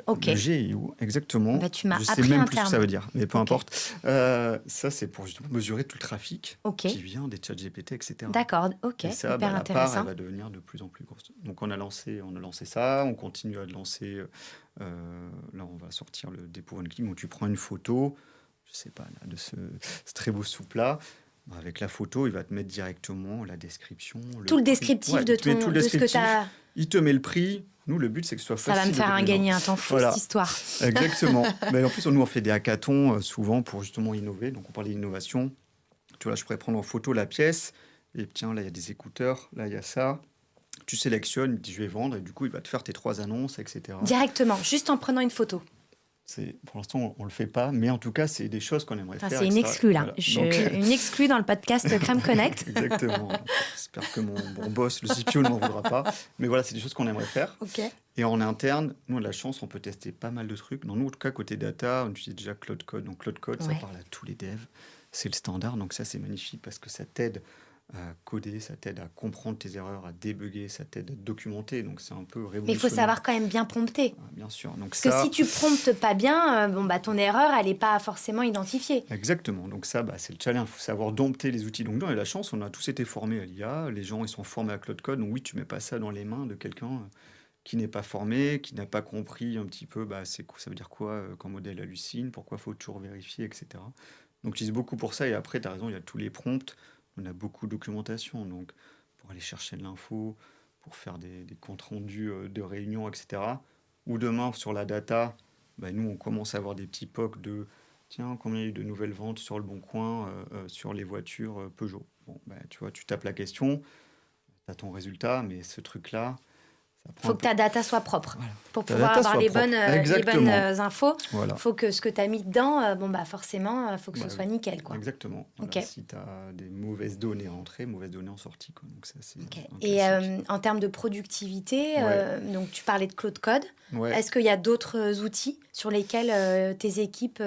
Speaker 2: Ok.
Speaker 1: Le GIO, exactement.
Speaker 2: Bah, tu m'as
Speaker 1: Je sais
Speaker 2: appris
Speaker 1: même
Speaker 2: un
Speaker 1: plus ce que
Speaker 2: terme.
Speaker 1: ça veut dire, mais peu
Speaker 2: Ok.
Speaker 1: importe. Ça, c'est pour justement mesurer tout le trafic
Speaker 2: Ok.
Speaker 1: qui vient des chats GPT, etc.
Speaker 2: D'accord. Ok.
Speaker 1: Et ça,
Speaker 2: Hyper
Speaker 1: la part,
Speaker 2: intéressant.
Speaker 1: elle va devenir de plus en plus grosse. Donc, on a lancé ça, on continue à le lancer. Là, on va sortir le dépôt ranking où tu prends une photo, je sais pas, là, de ce très beau soupe-là. Avec la photo, il va te mettre directement la description.
Speaker 2: Tout le
Speaker 1: prix.
Speaker 2: descriptif
Speaker 1: Ouais,
Speaker 2: de
Speaker 1: il te met tout le
Speaker 2: de ce que
Speaker 1: descriptif.
Speaker 2: tu as.
Speaker 1: Il te met le prix. Nous, le but, c'est que ce soit
Speaker 2: Ça va
Speaker 1: facile
Speaker 2: me faire
Speaker 1: de donner.
Speaker 2: gagner un temps fou,
Speaker 1: Voilà.
Speaker 2: cette histoire.
Speaker 1: Exactement. Mais en plus, nous, on fait des hackathons souvent pour justement innover. Donc, on parlait d'innovation. Tu vois, là, je pourrais prendre en photo la pièce et tiens, là, il y a des écouteurs, là, il y a ça. Tu sélectionnes, il dit, je vais vendre, et du coup, il va te faire tes 3 annonces, etc.
Speaker 2: Directement, juste en prenant une photo.
Speaker 1: Pour l'instant, on ne le fait pas, mais en tout cas, c'est des choses qu'on aimerait
Speaker 2: Enfin,
Speaker 1: faire.
Speaker 2: c'est une
Speaker 1: etc.
Speaker 2: exclue, là.
Speaker 1: Voilà. Donc,
Speaker 2: Une exclue dans le podcast Crème Connect.
Speaker 1: exactement. Donc, j'espère que mon boss, le CPO, ne m'en voudra pas. Mais voilà, c'est des choses qu'on aimerait faire.
Speaker 2: Ok.
Speaker 1: Et en interne, nous, on a de la chance, on peut tester pas mal de trucs. Dans nous, en tout cas, côté data, on utilise déjà Cloud Code. Donc, Cloud Code, ça
Speaker 2: Ouais.
Speaker 1: parle à tous les devs. C'est le standard. Donc, ça, c'est magnifique parce que ça t'aide à coder, ça t'aide à comprendre tes erreurs, à débugger, ça t'aide à documenter. Donc, c'est un peu
Speaker 2: Mais il
Speaker 1: révolutionnaire.
Speaker 2: faut savoir quand même bien prompter.
Speaker 1: Bien sûr. Donc,
Speaker 2: Parce que si tu promptes pas bien, ton erreur, elle n'est pas forcément identifiée.
Speaker 1: Exactement. Donc ça, c'est le challenge. Il faut savoir dompter les outils. Donc nous, on a la chance, on a tous été formés à l'IA. Les gens, ils sont formés à Cloud Code. Donc oui, tu mets pas ça dans les mains de quelqu'un qui n'est pas formé, qui n'a pas compris un petit peu, ça veut dire quoi qu'un modèle hallucine, pourquoi il faut toujours vérifier, etc. Donc j'utilise beaucoup pour ça. Et après, tu as raison, il y a tous les prompts. On a beaucoup de documentation. Donc pour aller chercher de l'info, pour faire des comptes rendus de réunions, etc. Ou demain, sur la data, nous, on commence à avoir des petits POC de tiens, combien il y a eu de nouvelles ventes sur le Bon Coin sur les voitures Peugeot. Bon, tu vois, tu tapes la question, tu as ton résultat, mais ce truc-là, ça prend.
Speaker 2: Il faut que ta data soit propre.
Speaker 1: Voilà.
Speaker 2: Pour
Speaker 1: Ta
Speaker 2: pouvoir
Speaker 1: data
Speaker 2: avoir
Speaker 1: soit
Speaker 2: les
Speaker 1: propre.
Speaker 2: bonnes
Speaker 1: Exactement.
Speaker 2: infos,
Speaker 1: Voilà.
Speaker 2: il faut que ce que tu as mis dedans, forcément, il faut que ce soit nickel. Quoi.
Speaker 1: Exactement.
Speaker 2: Ok.
Speaker 1: Voilà, si tu as des mauvaises données en entrée, mauvaises données en sortie. Quoi. Donc ça, c'est
Speaker 2: Ok.
Speaker 1: un
Speaker 2: Et
Speaker 1: classique.
Speaker 2: en termes de productivité,
Speaker 1: Ouais.
Speaker 2: donc tu parlais de Cloud Code.
Speaker 1: Ouais.
Speaker 2: Est-ce qu'il y a d'autres outils sur lesquels tes équipes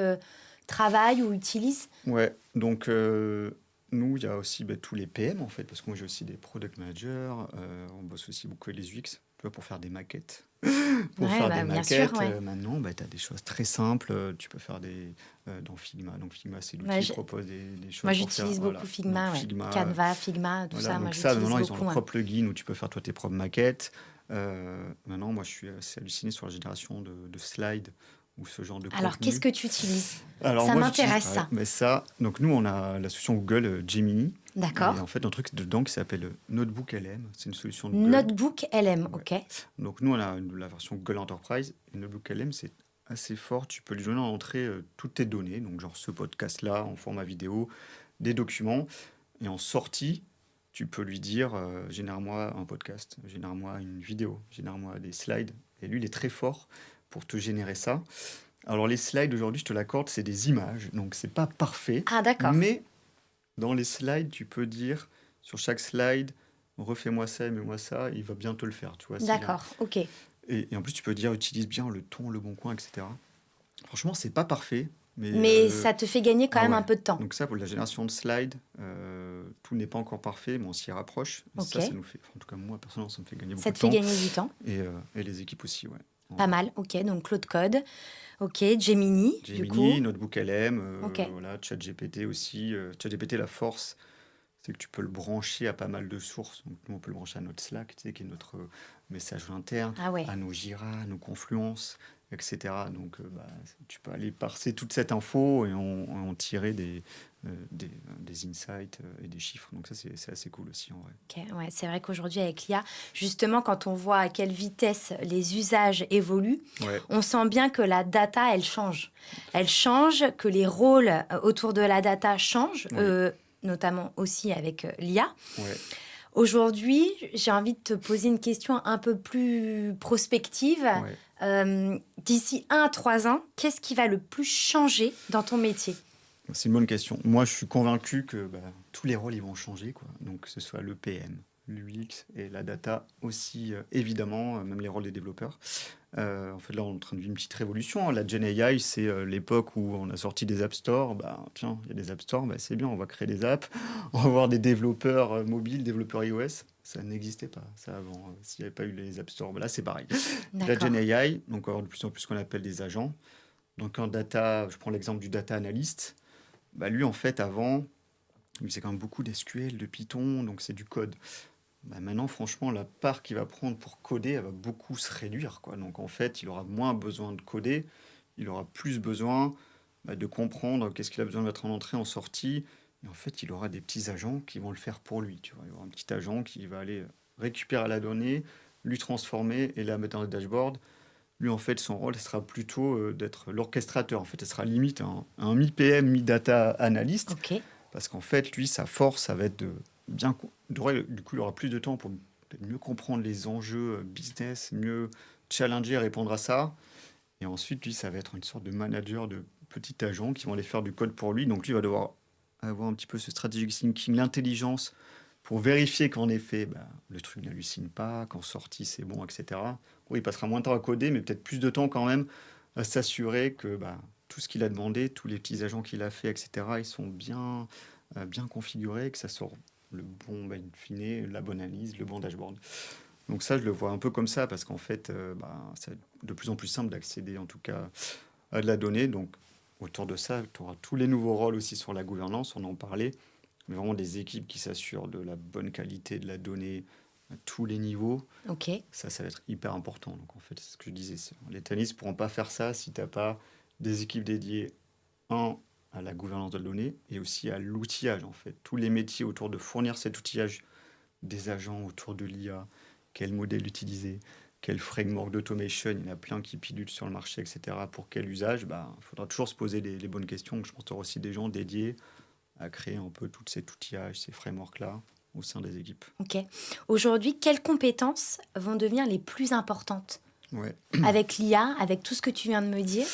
Speaker 2: travaillent ou utilisent?
Speaker 1: Ouais, donc nous, il y a aussi tous les PM en fait, parce que moi j'ai aussi des product managers, on bosse aussi beaucoup avec les UX, tu vois, pour faire des maquettes. Pour
Speaker 2: Ouais,
Speaker 1: faire des
Speaker 2: bien sûr,
Speaker 1: maquettes,
Speaker 2: ouais.
Speaker 1: maintenant, tu as des choses très simples, tu peux faire dans Figma. Donc Figma, c'est l'outil
Speaker 2: Ouais,
Speaker 1: qui propose des choses
Speaker 2: Moi,
Speaker 1: pour faire.
Speaker 2: j'utilise
Speaker 1: Voilà.
Speaker 2: beaucoup Figma,
Speaker 1: Donc,
Speaker 2: ouais.
Speaker 1: Figma,
Speaker 2: Canva, Figma, tout
Speaker 1: voilà,
Speaker 2: ça.
Speaker 1: donc
Speaker 2: Moi,
Speaker 1: ça,
Speaker 2: j'utilise
Speaker 1: maintenant, ils ont
Speaker 2: beaucoup.
Speaker 1: leur
Speaker 2: Ouais.
Speaker 1: propre plugin où tu peux faire toi tes propres maquettes. Maintenant, moi, je suis assez halluciné sur la génération de slides ou ce genre de
Speaker 2: Alors,
Speaker 1: contenu.
Speaker 2: qu'est-ce que tu utilises?
Speaker 1: Alors,
Speaker 2: Ça
Speaker 1: moi,
Speaker 2: m'intéresse,
Speaker 1: j'utilise-
Speaker 2: ça.
Speaker 1: ouais, mais ça, donc nous, on a la solution Google Gemini. Et
Speaker 2: D'accord.
Speaker 1: en fait, un truc dedans qui s'appelle Notebook LM. C'est une solution de Google.
Speaker 2: Notebook LM,
Speaker 1: Ouais.
Speaker 2: ok.
Speaker 1: Donc nous, on a la version Google Enterprise. Et Notebook LM, c'est assez fort. Tu peux lui donner en entrée toutes tes données. Donc genre ce podcast-là en format vidéo, des documents. Et en sortie, tu peux lui dire génère-moi un podcast, génère-moi une vidéo, génère-moi des slides. Et lui, il est très fort pour te générer ça. Alors les slides, aujourd'hui, je te l'accorde, c'est des images. Donc c'est pas parfait.
Speaker 2: Ah, d'accord.
Speaker 1: Mais dans les slides, tu peux dire sur chaque slide, refais-moi ça, mets-moi ça, il va bien te le faire, tu vois.
Speaker 2: D'accord, ok.
Speaker 1: Et en plus, tu peux dire, utilise bien le ton, le bon coin, etc. Franchement, c'est pas parfait,
Speaker 2: Mais ça te fait gagner quand même
Speaker 1: ouais.
Speaker 2: un peu de temps.
Speaker 1: Donc ça, pour la génération de slides, tout n'est pas encore parfait, mais on s'y rapproche. Et
Speaker 2: Ok.
Speaker 1: ça nous fait, en tout cas moi, personnellement, ça me fait gagner beaucoup
Speaker 2: Ça
Speaker 1: de
Speaker 2: te fait
Speaker 1: temps.
Speaker 2: gagner du temps.
Speaker 1: Et les équipes aussi, ouais.
Speaker 2: Pas mal, ok. Donc, Cloud Code, ok. Gemini, du coup.
Speaker 1: Gemini, Notebook LM,
Speaker 2: Ok.
Speaker 1: voilà, ChatGPT aussi. ChatGPT, la force, c'est que tu peux le brancher à pas mal de sources. Donc, nous, on peut le brancher à notre Slack, tu sais, qui est notre message interne,
Speaker 2: Ah ouais.
Speaker 1: à nos Jira, à nos Confluence, etc. Donc, tu peux aller parser toute cette info et en tirer des insights et des chiffres. Donc, ça, c'est assez cool aussi, en vrai.
Speaker 2: Ok, ouais, c'est vrai qu'aujourd'hui, avec l'IA, justement, quand on voit à quelle vitesse les usages évoluent,
Speaker 1: Ouais,
Speaker 2: on sent bien que la data, elle change. Elle change, que les rôles autour de la data changent,
Speaker 1: Oui.
Speaker 2: notamment aussi avec l'IA.
Speaker 1: ouais.
Speaker 2: Aujourd'hui, j'ai envie de te poser une question un peu plus prospective.
Speaker 1: Ouais.
Speaker 2: D'ici 1 à 3 ans, qu'est-ce qui va le plus changer dans ton métier?
Speaker 1: C'est une bonne question. Moi, je suis convaincu que tous les rôles ils vont changer, quoi. Donc, que ce soit le PM, l'UX et la data aussi, évidemment, même les rôles des développeurs. En fait, là, on est en train de vivre une petite révolution. La Gen AI, c'est l'époque où on a sorti des App Store. Tiens, il y a des App Store, c'est bien, on va créer des apps. On va avoir des développeurs mobiles, développeurs iOS. Ça n'existait pas, ça, avant. S'il n'y avait pas eu les App Store, là, c'est pareil. La
Speaker 2: D'accord.
Speaker 1: Gen AI, donc, on va avoir de plus en plus ce qu'on appelle des agents. Donc, en data, je prends l'exemple du data analyst. Lui, en fait, avant, il faisait quand même beaucoup d'SQL, de Python, donc c'est du code. Maintenant, franchement, la part qu'il va prendre pour coder, elle va beaucoup se réduire, quoi. Donc, en fait, il aura moins besoin de coder, il aura plus besoin de comprendre qu'est-ce qu'il a besoin de mettre en entrée, en sortie. Et en fait, il aura des petits agents qui vont le faire pour lui. Tu vois. Il y aura un petit agent qui va aller récupérer la donnée, lui transformer et la mettre dans le dashboard. Lui, en fait, son rôle sera plutôt d'être l'orchestrateur. En fait, il sera limite mi-PM, mi-data analyst.
Speaker 2: Ok.
Speaker 1: Parce qu'en fait, lui, sa force, ça va être de bien du coup, il aura plus de temps pour peut-être mieux comprendre les enjeux business, mieux challenger, répondre à ça. Et ensuite, lui, ça va être une sorte de manager de petits agents qui vont aller faire du code pour lui. Donc, lui va devoir avoir un petit peu ce strategic thinking, l'intelligence pour vérifier qu'en effet, le truc n'hallucine pas, qu'en sortie, c'est bon, etc. Oui, il passera moins de temps à coder, mais peut-être plus de temps quand même à s'assurer que tout ce qu'il a demandé, tous les petits agents qu'il a fait, etc., ils sont bien configurés, que ça sort le bon, in fine, la bonne analyse, le bon dashboard. Donc ça, je le vois un peu comme ça, parce qu'en fait, c'est de plus en plus simple d'accéder, en tout cas, à de la donnée. Donc, autour de ça, tu auras tous les nouveaux rôles aussi sur la gouvernance, on en parlait, mais vraiment des équipes qui s'assurent de la bonne qualité de la donnée à tous les niveaux.
Speaker 2: Ok.
Speaker 1: Ça va être hyper important. Donc, en fait, c'est ce que je disais. Les tennis ne pourront pas faire ça si tu n'as pas des équipes dédiées, à la gouvernance de la donnée et aussi à l'outillage, en fait. Tous les métiers autour de fournir cet outillage des agents autour de l'IA, quel modèle utiliser, quel framework d'automation, il y en a plein qui pilutent sur le marché, etc. Pour quel usage, il faudra toujours se poser les bonnes questions. Je pense qu'il y aura aussi des gens dédiés à créer un peu tout cet outillage, ces frameworks-là au sein des équipes.
Speaker 2: Ok. Aujourd'hui, quelles compétences vont devenir les plus importantes
Speaker 1: Ouais.
Speaker 2: avec l'IA, avec tout ce que tu viens de me dire?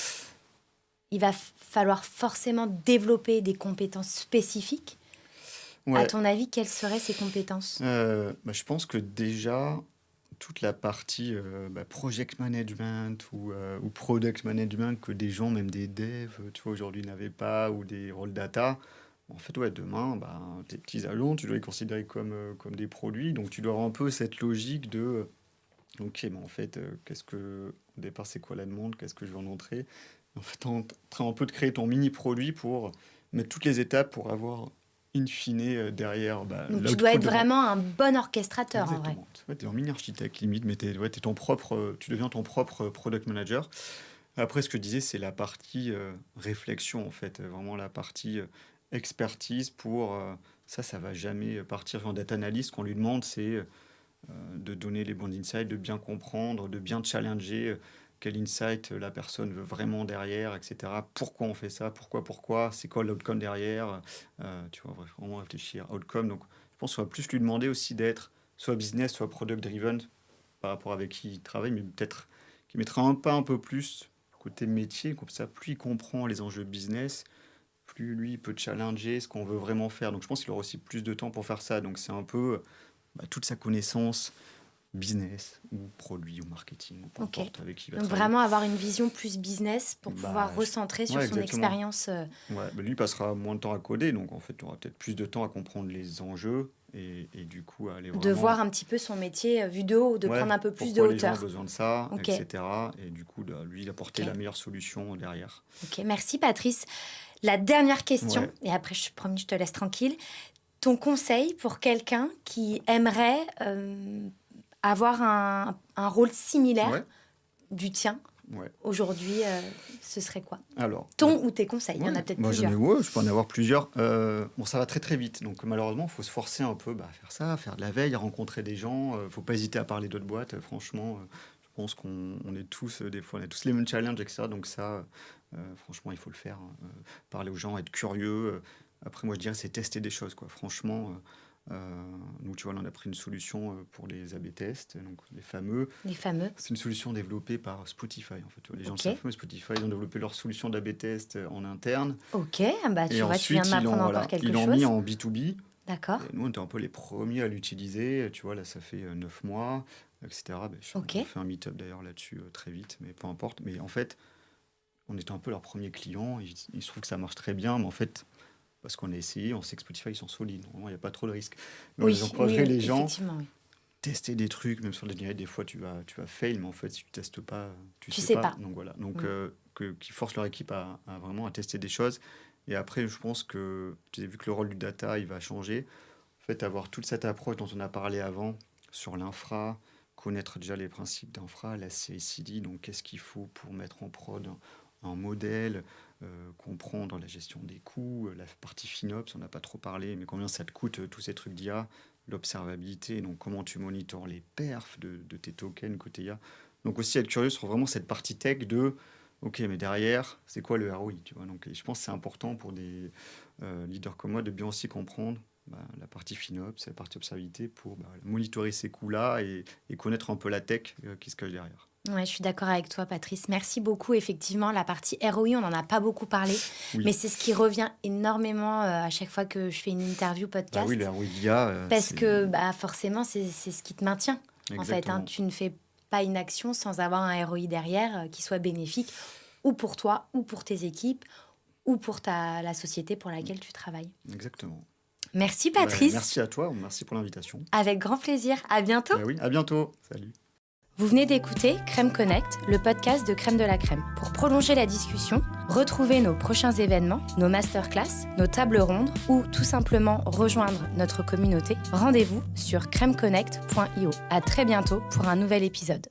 Speaker 2: Il va falloir forcément développer des compétences spécifiques. À
Speaker 1: Ouais.
Speaker 2: ton avis, quelles seraient ces compétences?
Speaker 1: Je pense que déjà, toute la partie project management ou product management que des gens, même des devs, tu vois, aujourd'hui n'avaient pas, ou des rôles data, en fait, ouais, demain, tes petits agents, tu dois les considérer comme des produits. Donc, tu dois avoir un peu cette logique de, OK, mais en fait, au départ, c'est quoi la demande? Qu'est-ce que je veux en montrer? En fait, tu es en train un peu de créer ton mini-produit pour mettre toutes les étapes pour avoir, in fine, derrière,
Speaker 2: Donc tu dois
Speaker 1: l'output
Speaker 2: être
Speaker 1: de
Speaker 2: vraiment un bon orchestrateur en vrai.
Speaker 1: exactement. Ouais, tu es un mini-architecte, limite, mais tu deviens ton propre product manager. Après, ce que je disais, c'est la partie réflexion, en fait. Vraiment la partie expertise pour... ça va jamais partir en data analyst. Ce qu'on lui demande, c'est de donner les bons insights, de bien comprendre, de bien challenger quel insight la personne veut vraiment derrière, etc. Pourquoi on fait ça? Pourquoi? C'est quoi l'outcome derrière? Tu vois, vraiment réfléchir à outcome. Donc, je pense qu'on va plus lui demander aussi d'être soit business, soit product driven par rapport avec qui il travaille, mais peut-être qu'il mettra un pas un peu plus côté métier, comme ça, plus il comprend les enjeux business, plus lui il peut challenger ce qu'on veut vraiment faire. Donc je pense qu'il aura aussi plus de temps pour faire ça. Donc c'est un peu toute sa connaissance business ou produit ou marketing, ou peu
Speaker 2: Ok.
Speaker 1: importe avec qui il va
Speaker 2: Donc
Speaker 1: travailler.
Speaker 2: vraiment avoir une vision plus business pour pouvoir recentrer sur
Speaker 1: Ouais,
Speaker 2: son
Speaker 1: exactement.
Speaker 2: expérience.
Speaker 1: Ouais, lui passera moins de temps à coder, donc en fait, tu auras peut-être plus de temps à comprendre les enjeux et du coup à aller
Speaker 2: De voir
Speaker 1: vraiment
Speaker 2: un petit peu son métier vu de haut, de
Speaker 1: ouais,
Speaker 2: prendre un peu plus de
Speaker 1: pourquoi les gens ont
Speaker 2: hauteur.
Speaker 1: besoin de ça,
Speaker 2: Ok.
Speaker 1: etc. Et du coup, lui, apporter
Speaker 2: Ok.
Speaker 1: la meilleure solution derrière.
Speaker 2: Ok, merci Patrice. La dernière question,
Speaker 1: Ouais.
Speaker 2: et après je promis, je te laisse tranquille. Ton conseil pour quelqu'un qui aimerait avoir un rôle similaire
Speaker 1: Ouais.
Speaker 2: du tien
Speaker 1: Ouais.
Speaker 2: aujourd'hui, ce serait quoi?
Speaker 1: Alors,
Speaker 2: Ton ou tes conseils, il y en a
Speaker 1: ouais,
Speaker 2: peut-être
Speaker 1: moi
Speaker 2: plusieurs.
Speaker 1: je peux en avoir plusieurs. Bon, ça va très très vite, donc malheureusement, il faut se forcer un peu à faire ça, à faire de la veille, à rencontrer des gens. Faut pas hésiter à parler d'autres boîtes. Franchement, je pense qu'on est tous, des fois, on a tous les mêmes challenges, etc. Donc ça, franchement, il faut le faire. Parler aux gens, être curieux. Après, moi, je dirais, c'est tester des choses, quoi. Franchement, nous, tu vois, là, on a pris une solution pour les A/B tests, donc les fameux.
Speaker 2: Les fameux.
Speaker 1: C'est une solution développée par Spotify, en fait. Tu vois, les gens
Speaker 2: Ok.
Speaker 1: le savent, mais Spotify, ils ont développé leur solution d'A/B test en interne.
Speaker 2: Ok, bah tu
Speaker 1: Et
Speaker 2: vois, tu viens
Speaker 1: ensuite,
Speaker 2: de m'apprendre encore quelque
Speaker 1: ils l'ont
Speaker 2: chose.
Speaker 1: mis en B2B.
Speaker 2: D'accord.
Speaker 1: Et nous, on était un peu les premiers à l'utiliser. Tu vois, là, ça fait 9 mois, etc.
Speaker 2: Ok.
Speaker 1: On fait un meet-up d'ailleurs là-dessus très vite, mais peu importe. Mais en fait, on était un peu leurs premiers clients. Il se trouve que ça marche très bien, mais en fait, parce qu'on a essayé, on sait que Spotify, ils sont solides. Normalement, il n'y a pas trop de risques. Mais on
Speaker 2: Oui,
Speaker 1: encouragerait les gens
Speaker 2: effectivement, oui.
Speaker 1: tester des trucs, même sur l'ingénierie, des fois tu vas fail, mais en fait si tu testes pas, tu
Speaker 2: Tu
Speaker 1: sais
Speaker 2: sais
Speaker 1: pas.
Speaker 2: pas.
Speaker 1: Donc voilà, donc
Speaker 2: Mm.
Speaker 1: qui forcent leur équipe à vraiment à tester des choses. Et après, je pense que tu as vu que le rôle du data, il va changer. En fait, avoir toute cette approche dont on a parlé avant sur l'infra, connaître déjà les principes d'infra, la CI/CD, donc qu'est-ce qu'il faut pour mettre en prod un modèle, comprendre la gestion des coûts, la partie FinOps, on n'a pas trop parlé, mais combien ça te coûte tous ces trucs d'IA, l'observabilité, donc comment tu monitores les perfs de tes tokens côté IA. Donc aussi être curieux sur vraiment cette partie tech de ok, mais derrière, c'est quoi le ROI, tu vois. Donc, et je pense que c'est important pour des leaders comme moi de bien aussi comprendre la partie FinOps, la partie observabilité pour monitorer ces coûts-là et connaître un peu la tech qui se cache derrière.
Speaker 2: Ouais, je suis d'accord avec toi, Patrice. Merci beaucoup. Effectivement, la partie ROI, on n'en a pas beaucoup parlé,
Speaker 1: Oui.
Speaker 2: mais c'est ce qui revient énormément à chaque fois que je fais une interview podcast.
Speaker 1: Oui, le ROI d'IA.
Speaker 2: Parce que forcément, c'est ce qui te maintient. En fait,
Speaker 1: Exactement.
Speaker 2: tu ne fais pas une action sans avoir un ROI derrière qui soit bénéfique ou pour toi, ou pour tes équipes, ou pour la société pour laquelle tu travailles.
Speaker 1: Exactement.
Speaker 2: Merci, Patrice.
Speaker 1: Merci à toi. Merci pour l'invitation.
Speaker 2: Avec grand plaisir. À bientôt.
Speaker 1: Oui, à bientôt. Salut.
Speaker 2: Vous venez d'écouter Crème Connect, le podcast de Crème de la Crème. Pour prolonger la discussion, retrouvez nos prochains événements, nos masterclass, nos tables rondes ou tout simplement rejoindre notre communauté, rendez-vous sur crèmeconnect.io. À très bientôt pour un nouvel épisode.